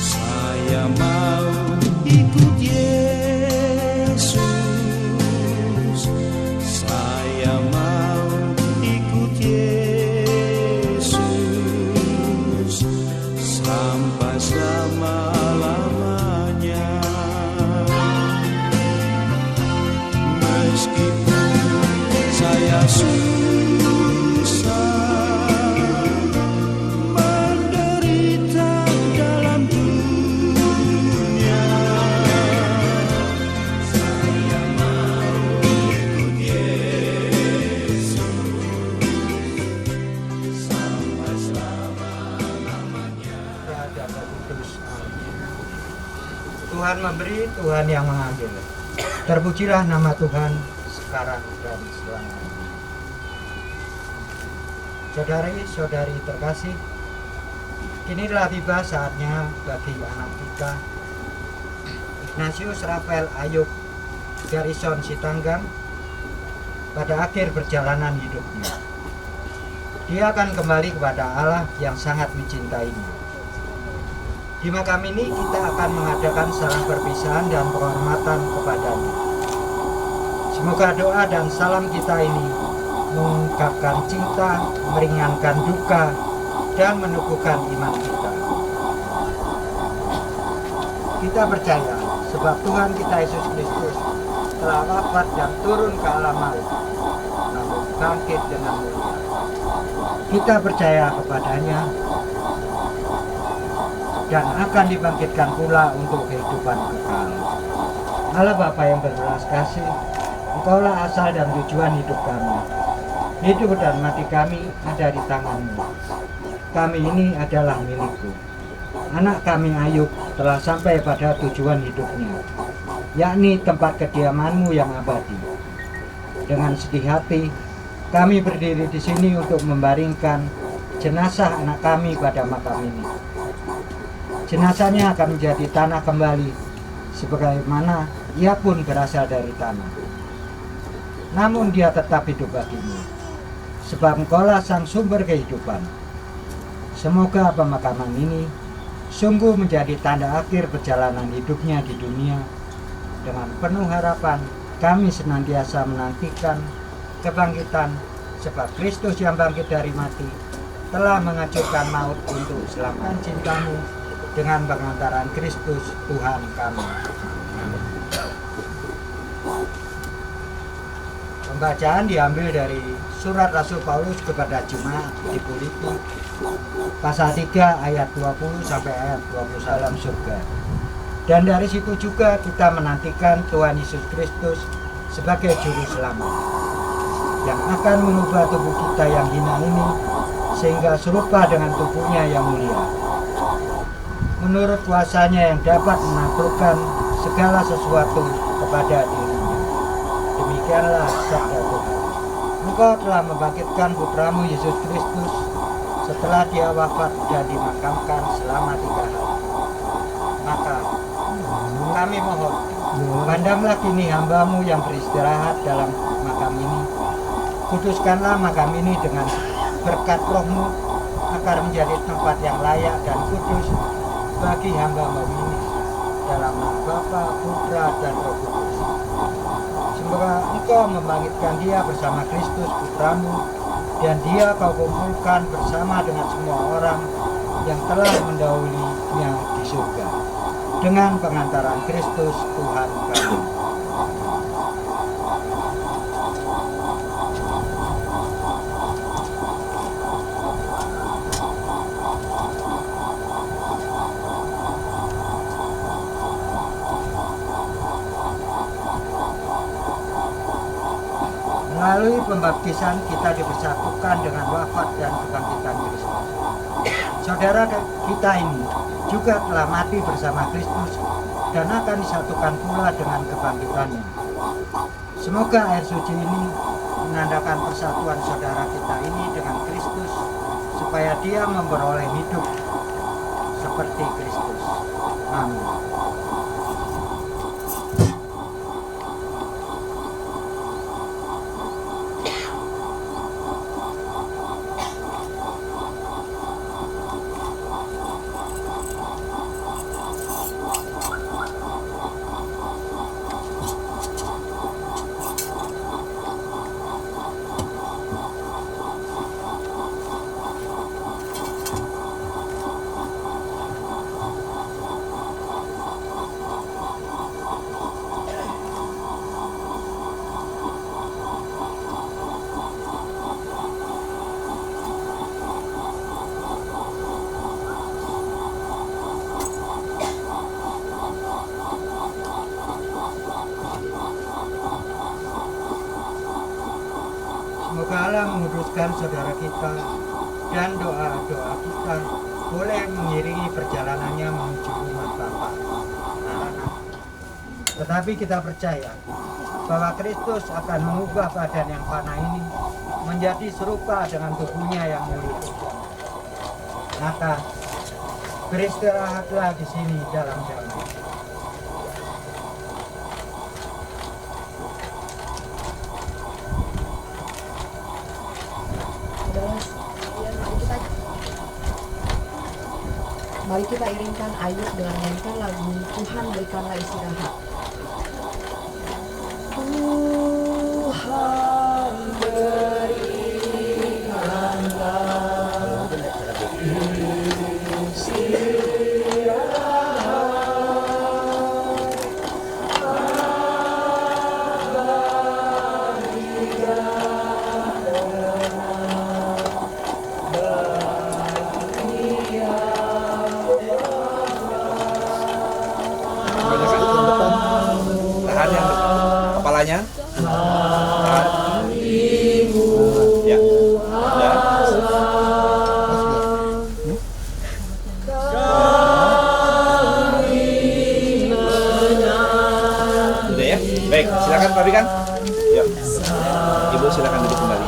Saya mau ikut Yesus, saya mau ikut Yesus sampai selama-lamanya. Meskipun saya susah menderita dalam dunia, saya mau ikut Yesus sampai selama-lamanya. Dan Roh Kudus. Amin. Tuhan memberi, Tuhan yang mengambil. Terpujilah nama Tuhan sekarang dan selamanya. Saudari-saudari terkasih, kinilah tiba saatnya bagi anak kita, Ignatius Rafael Ayub Garrison Sitanggang, pada akhir perjalanan hidupnya. Dia akan kembali kepada Allah yang sangat mencintainya. Di makam ini kita akan mengadakan salam perpisahan dan penghormatan kepadanya. Semoga doa dan salam kita ini mengungkapkan cinta, meringankan duka, dan menumbuhkan iman kita. Kita percaya sebab Tuhan kita Yesus Kristus telah wafat dan turun ke alam maut, namun bangkit dengan mulia. Kita percaya kepadanya dan akan dibangkitkan pula untuk kehidupan kekal. Allah Bapa yang berbelas kasih, Engkaulah asal dan tujuan hidup kami. Hidup dan mati kami ada di tangan-Mu. Kami ini adalah milik-Mu. Anak kami Ayub telah sampai pada tujuan hidupnya, yakni tempat kediaman-Mu yang abadi. Dengan sedih hati, kami berdiri di sini untuk membaringkan jenazah anak kami pada makam ini. Jenazahnya akan menjadi tanah kembali, sebagaimana ia pun berasal dari tanah. Namun dia tetap hidup bagimu, sebab Engkaulah sang sumber kehidupan. Semoga pemakaman ini sungguh menjadi tanda akhir perjalanan hidupnya di dunia. Dengan penuh harapan, kami senantiasa menantikan kebangkitan, sebab Kristus yang bangkit dari mati telah menghancurkan maut untuk selamatkan cintamu dengan pengantaran Kristus Tuhan kami. Pembacaan diambil dari surat Rasul Paulus kepada jemaat di Filipi, pasal 3 ayat 20 sampai ayat 20 dalam surga. Dan dari situ juga kita menantikan Tuhan Yesus Kristus sebagai juru selamat, yang akan mengubah tubuh kita yang hina ini sehingga serupa dengan tubuhnya yang mulia, menurut kuasanya yang dapat menaklukkan segala sesuatu kepada dirinya. Demikianlah sabda Tuhan. Engkau telah membangkitkan putramu Yesus Kristus setelah dia wafat dan dimakamkan selama 3 hari. Maka kami mohon, pandanglah kini hambamu yang beristirahat dalam makam ini. Kuduskanlah makam ini dengan berkat Roh-Mu agar menjadi tempat yang layak dan kudus bagi hamba-Mu ini, dalam nama Bapa, Putra, dan Roh Kudus. Semoga Engkau membangkitkan dia bersama Kristus Putramu, dan dia Kau kumpulkan bersama dengan semua orang yang telah mendahulunya di surga, dengan pengantaran Kristus Tuhan kami. Melalui pembaptisan kita dipersatukan dengan wafat dan kebangkitan Kristus. Saudara kita ini juga telah mati bersama Kristus dan akan disatukan pula dengan kebangkitannya. Semoga air suci ini menandakan persatuan saudara kita ini dengan Kristus, supaya dia memperoleh hidup seperti Kristus. Amin. dan saudara kita dan doa-doa kita boleh mengiringi perjalanannya menuju rumah Bapa. Tetapi kita percaya bahwa Kristus akan mengubah badan yang fana ini menjadi serupa dengan tubuhnya yang mulia. Maka beristirahatlah di sini dalam damai. Mari kita iringkan Ayub dengan nyanyikan lagu Tuhan berikanlah istirahat. Tuhan berikanlah istirahat. Tahan yang kepalanya. Tahan. Ya. Udah ya. Baik, silakan Pak Bikan. Yuk. Ibu silakan duduk kembali.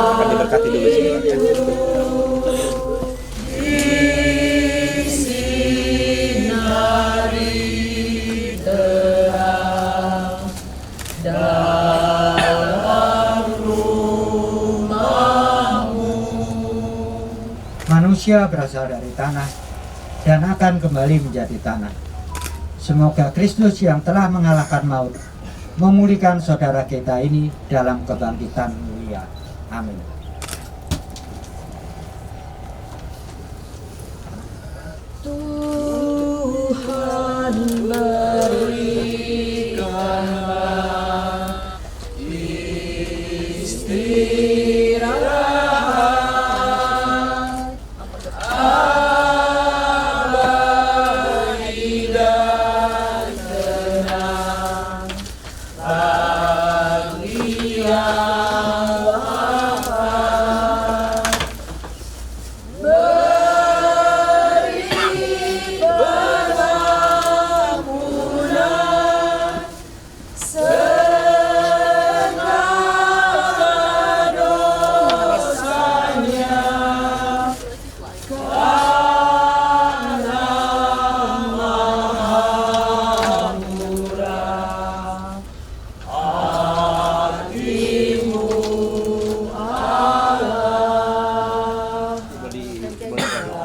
Akan diberkati dulu sini. Ya. Manusia berasal dari tanah dan akan kembali menjadi tanah. Semoga Kristus yang telah mengalahkan maut memulihkan saudara kita ini dalam kebangkitan mulia. Amin. Tuhan berikanlah istirahat. Abadi dan tenang bagi yang wafat. Beri pengampunan segala dosanya, karena Maha Murah hatimu Allah.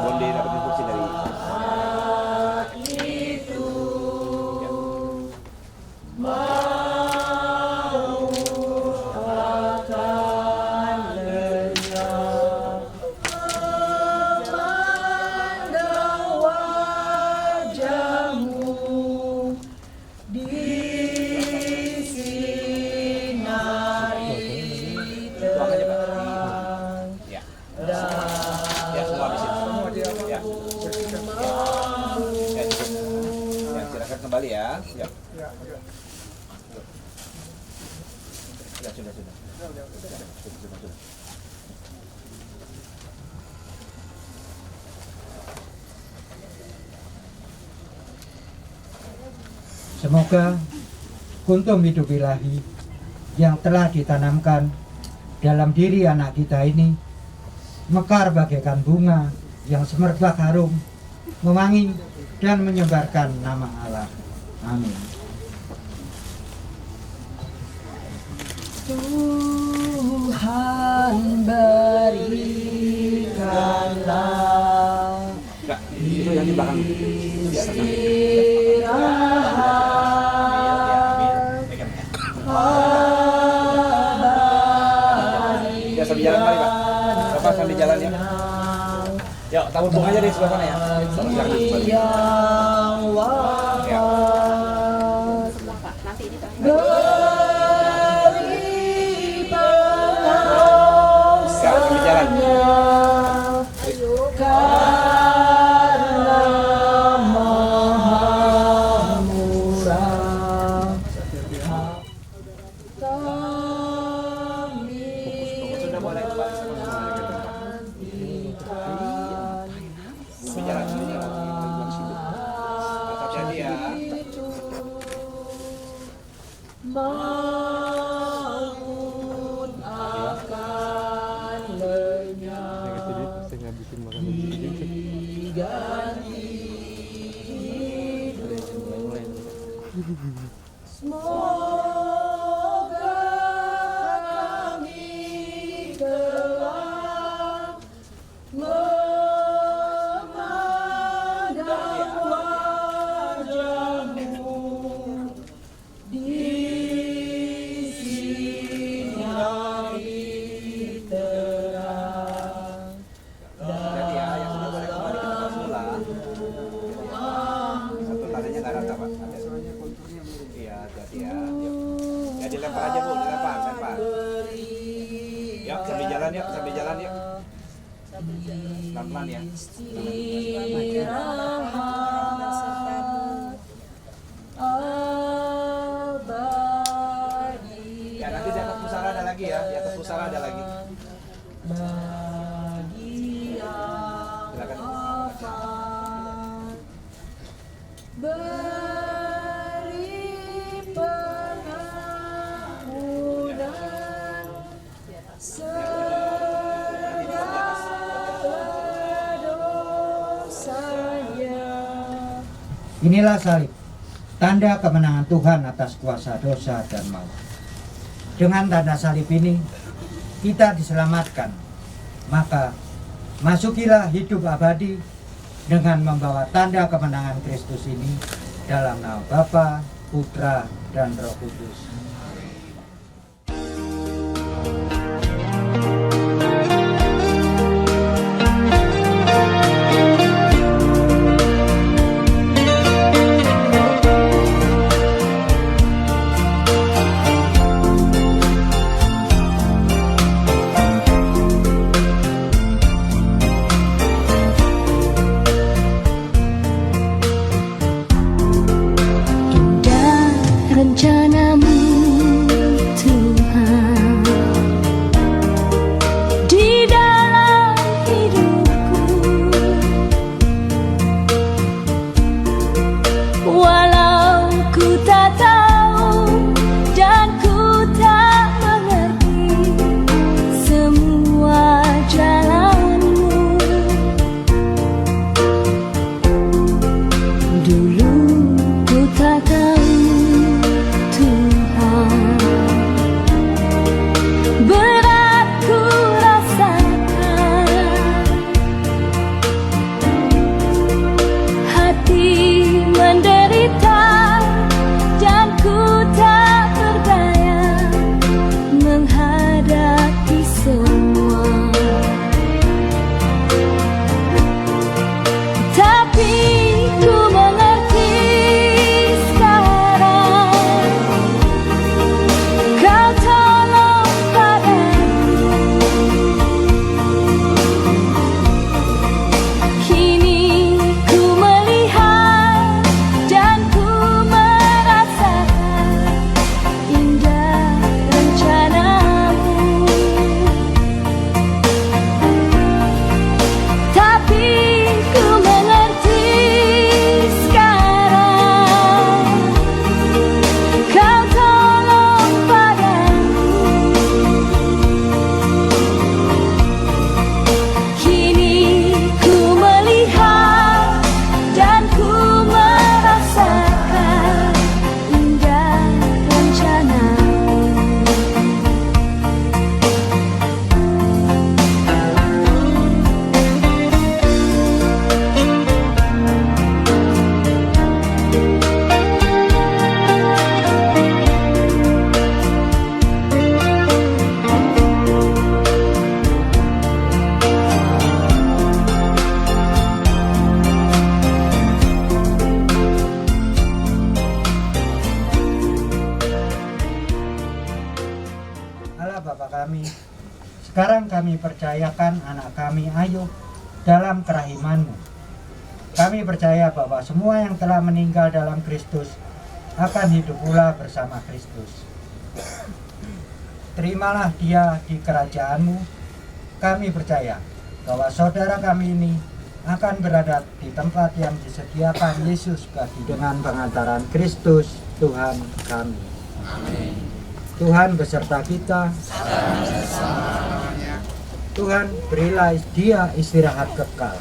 Boleh dapat instruksi dari Itu mau akan lenyap, memandang wajahmu disinari terang. ya. Ya, semua habis itu. Ya. Ya, cukup. Ya, silakan kembali ya. Ya. Sudah. Sudah. Semoga kuntum hidup ilahi yang telah ditanamkan dalam diri anak kita ini mekar bagaikan bunga yang semerbak harum, mewangi dan menyebarkan nama Allah. Amin. Tuhan berikanlah Enggak, itu yang di belakang. Ya, istirahat. Ya, sambil jalan kali, Pak. Bapak sambil jalan ya. Yuk, tabur bunga aja di sebelah sana ya. Silakan kembali. Yang Ya. wafat beri pengawasannya, Ya, sambil jalan. karena Maha Murah kami. Sudah mulai kembali sama Semoga kami telah memandang wajah-Mu di sinar terang. Jadi ya, yang sudah boleh kembali ke tempat semula. Satu talinya nggak rata Pak. Soalnya konturnya mirip. Iya, hati ya. Ya dilempar aja Bu, dilempar, lempar. Yuk, sambil jalan yuk, sambil jalan yuk. Pelan-pelan ya. Ya nanti di atas pusara ada lagi ya, di atas pusara ada lagi. Silakan. Beri pengampunan segala dosanya. Inilah salib, tanda kemenangan Tuhan atas kuasa dosa dan maut. Dengan tanda salib ini, kita diselamatkan. Maka, masukilah hidup abadi dengan membawa tanda kemenangan Kristus ini dalam nama Bapa, Putra, dan Roh Kudus. Rencanamu Tuhan di dalam hidupku, walau ku tak tahu dan ku tak mengerti semua jalanmu. Dulu ku tak tahu berat ku rasakan, hati menderita dan ku tak berdaya menghadapi semua. Tapi ku mengerti sekarang, Kau tolong padaku. Kini ku melihat dan ku merasakan indah rencanamu. Tapi ku mengerti sekarang, Kau tolong padaku. Kini ku melihat dan ku merasakan indah rencanamu. Allah Bapa kami, sekarang kami percayakan anak kami Ayub dalam kerahiman-Mu. Kami percaya bahwa semua yang telah meninggal dalam Kristus akan hidup pula bersama Kristus. Terimalah dia di kerajaan-Mu. Kami percaya bahwa saudara kami ini akan berada di tempat yang disediakan Yesus bagi dengan pengantaran Kristus Tuhan kami. Amin. Tuhan beserta kita. Tuhan berilah dia istirahat kekal.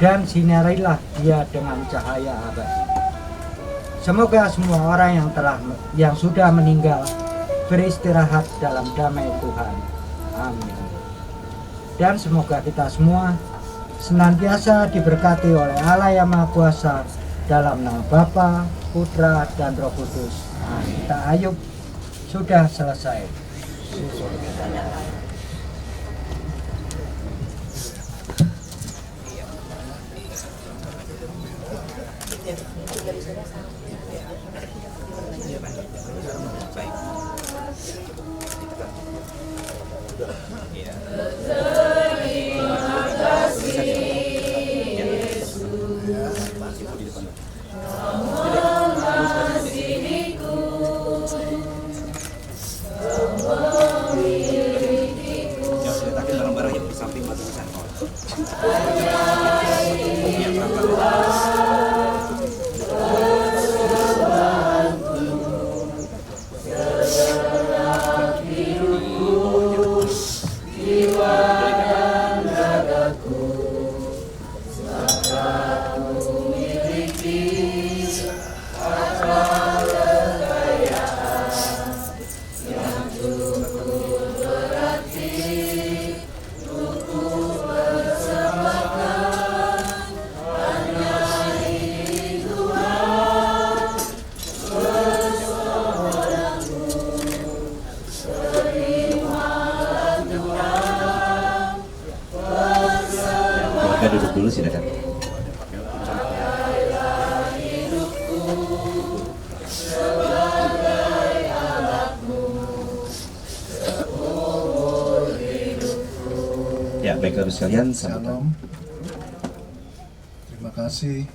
dan sinarilah dia dengan cahaya abadi. Semoga semua orang yang sudah meninggal beristirahat dalam damai Tuhan. Amin. Dan semoga kita semua senantiasa diberkati oleh Allah yang Maha Kuasa dalam nama Bapa, Putra, dan Roh Kudus. Kita Ayub sudah selesai. Duduk dulu silakan. Ya, baik Bapak sekalian, Shalom. Terima kasih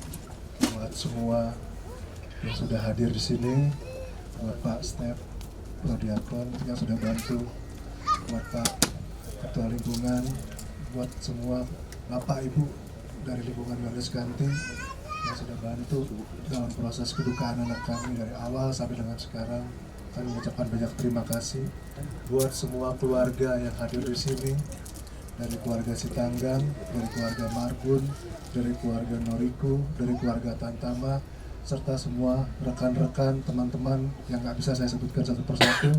buat semua yang sudah hadir di sini, buat Pak Step, Prodiakon yang sudah bantu, buat Pak Ketua Lingkungan, buat semua Bapak Ibu dari lingkungan Garis Ganti yang sudah bantu dalam proses kedukaan anak kami dari awal sampai dengan sekarang. Kami mengucapkan banyak terima kasih buat semua keluarga yang hadir di sini, dari keluarga Sitanggang, dari keluarga Margun, dari keluarga Noriku, dari keluarga Tantama, serta semua rekan-rekan, teman-teman yang nggak bisa saya sebutkan satu persatu.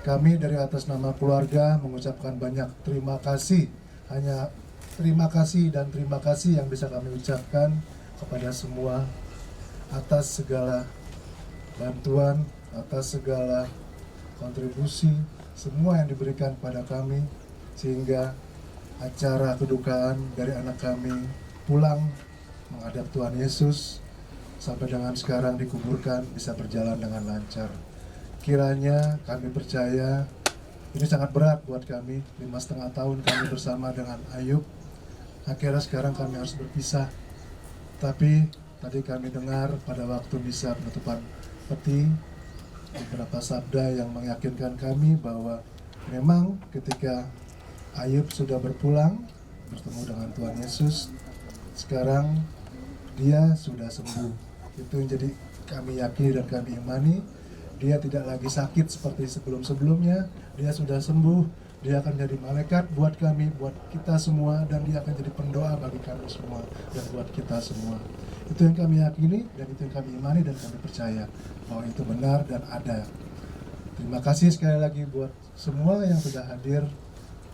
Kami dari atas nama keluarga mengucapkan banyak terima kasih, hanya terima kasih dan terima kasih yang bisa kami ucapkan kepada semua atas segala bantuan, atas segala kontribusi, semua yang diberikan pada kami, sehingga acara kedukaan dari anak kami pulang menghadap Tuhan Yesus sampai dengan sekarang dikuburkan bisa berjalan dengan lancar. Kiranya kami percaya ini sangat berat buat kami, 5,5 tahun kami bersama dengan Ayub. Akhirnya sekarang kami harus berpisah. Tapi tadi kami dengar pada waktu misa penutupan peti beberapa sabda yang meyakinkan kami bahwa memang ketika Ayub sudah berpulang bertemu dengan Tuhan Yesus, sekarang dia sudah sembuh. Itu yang jadi kami yakini dan kami imani. Dia tidak lagi sakit seperti sebelum-sebelumnya. Dia sudah sembuh. Dia akan jadi malaikat buat kami, buat kita semua, dan dia akan jadi pendoa bagi kami semua dan buat kita semua. Itu yang kami yakini dan itu yang kami imani dan kami percaya bahwa itu benar dan ada. Terima kasih sekali lagi buat semua yang sudah hadir.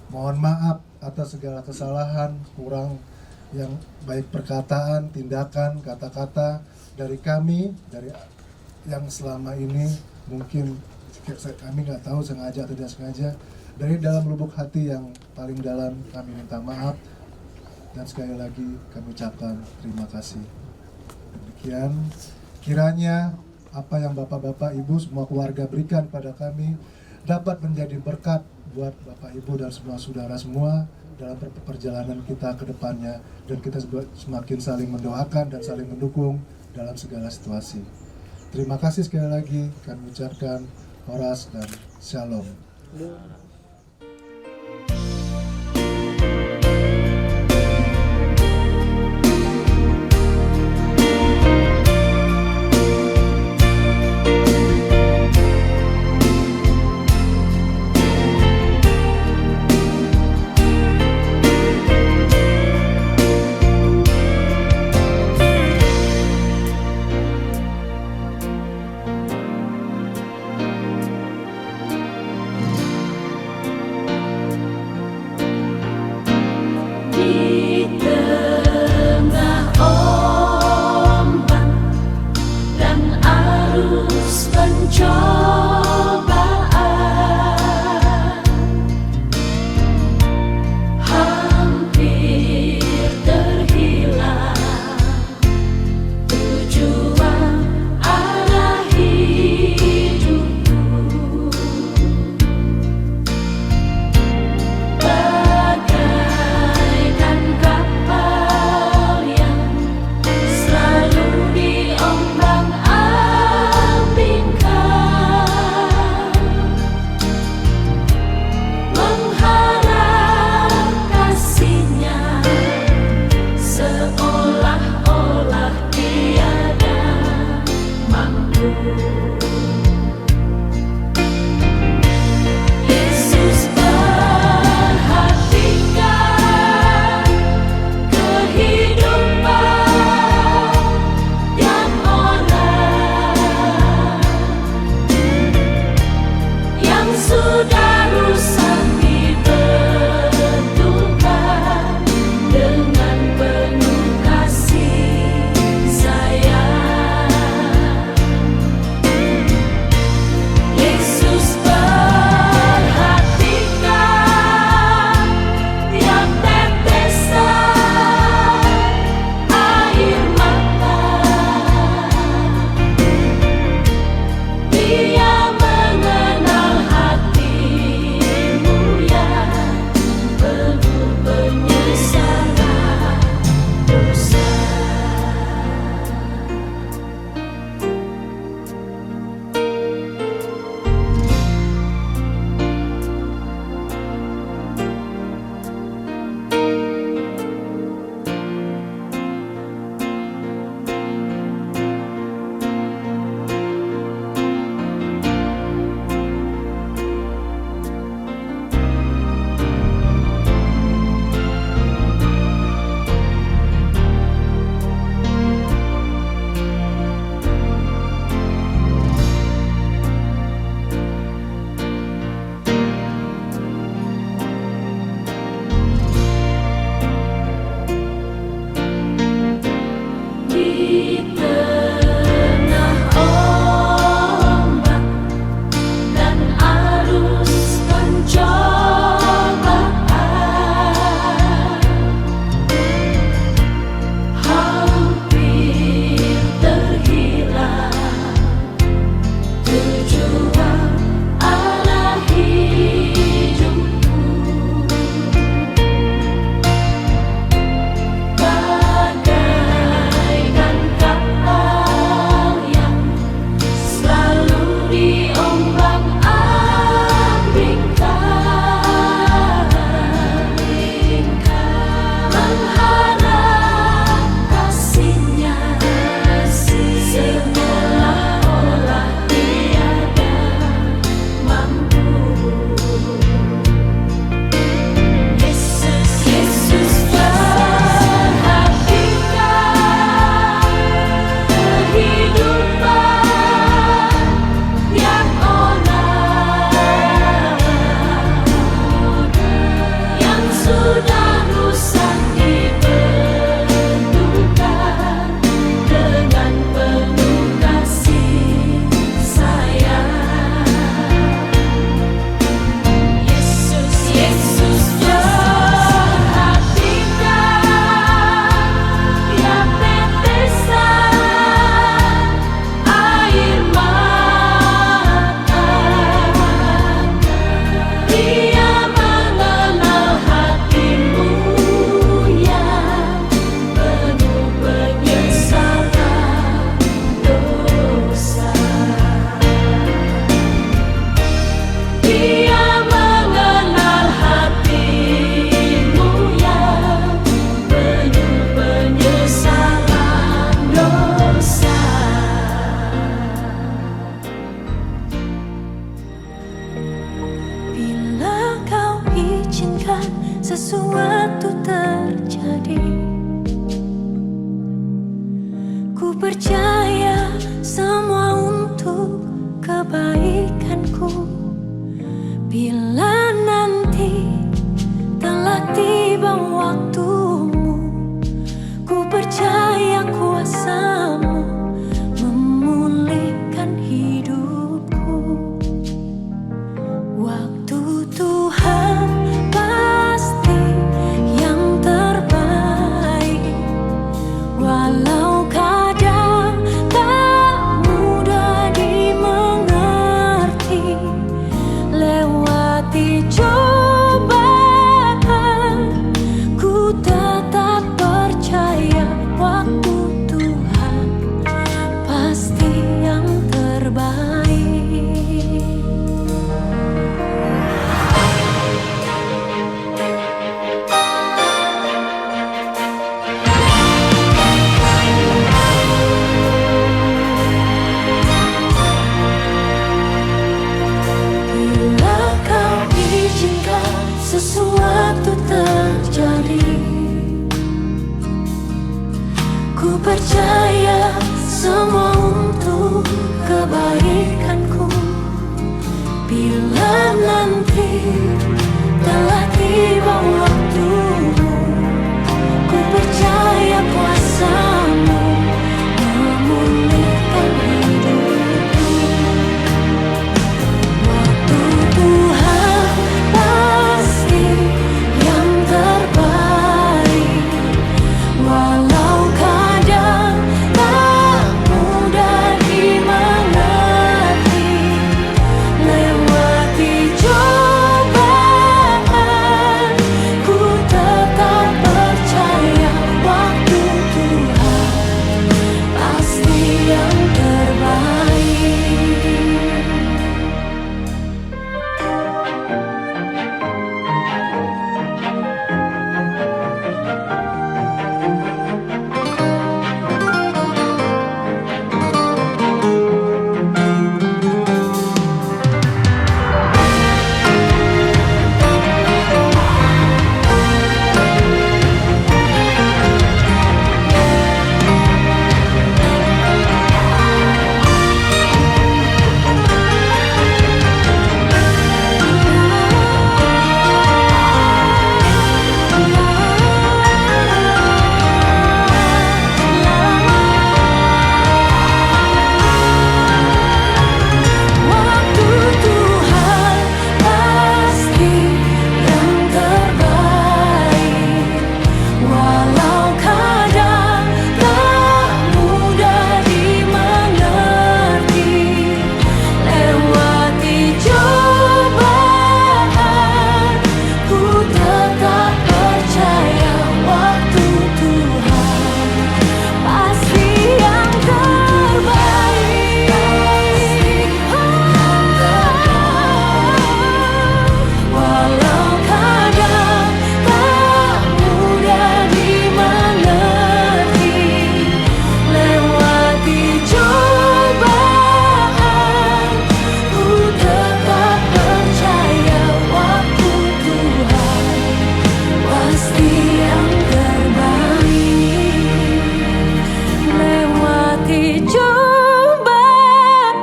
Mohon maaf atas segala kesalahan, kurang yang baik perkataan, tindakan, kata-kata dari kami, dari yang selama ini mungkin kami nggak tahu sengaja atau tidak sengaja. Dari dalam lubuk hati yang paling dalam kami minta maaf dan sekali lagi kami ucapkan terima kasih. Demikian kiranya apa yang Bapak-Bapak Ibu semua keluarga berikan pada kami dapat menjadi berkat buat Bapak Ibu dan semua saudara semua dalam perjalanan kita ke depannya, dan kita semakin saling mendoakan dan saling mendukung dalam segala situasi. Terima kasih sekali lagi kami ucapkan Horas dan Shalom. percaya semua untuk kebaikanku. Bila nanti telah tiba waktumu, ku percaya kuasa-Mu memulihkan hidupku. Waktu Tuhan pasti yang terbaik, walau kadang tak mudah dimengerti. Lewati cobaan, ku tetap percaya waktu Tuhan pasti yang terbaik. Waktu Tuhan pasti yang terbaik, walau kadang tak mudah dimengerti. Lewati cobaan, ku tetap percaya waktu Tuhan pasti yang terbaik. Walau kadang tak mudah dimengerti. Lewati cobaan, ku tetap percaya waktu Tuhan pasti yang terbaik. Lewati cobaan,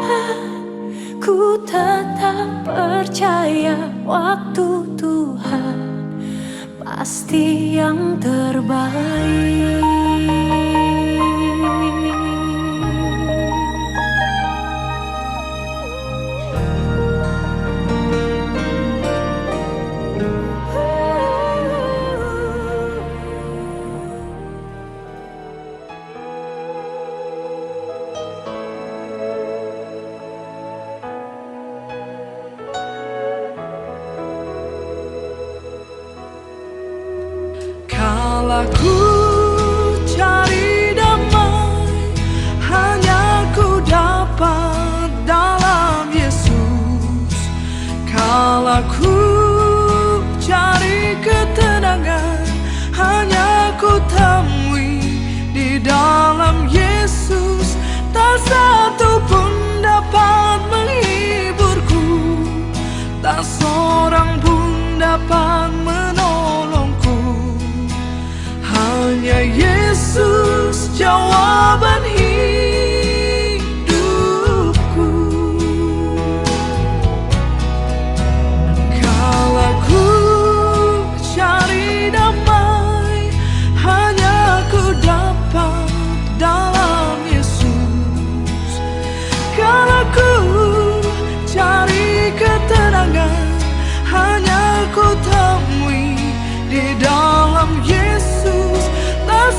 ku tetap percaya waktu Tuhan pasti yang terbaik. Kala ku cari damai, hanya ku dapat dalam Yesus. Kala ku cari ketenangan, hanya ku temui di dalam Yesus. Tak satu pun dapat menghiburku, tak seorang pun dapat menolongku. Hanya Yesus jawaban hidupku. Kala ku cari damai, hanya ku dapat dalam Yesus. Kala ku cari ketenangan, hanya ku temui di dalam Yesus. Tak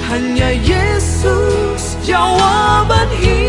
hanya Yesus jawaban hidup.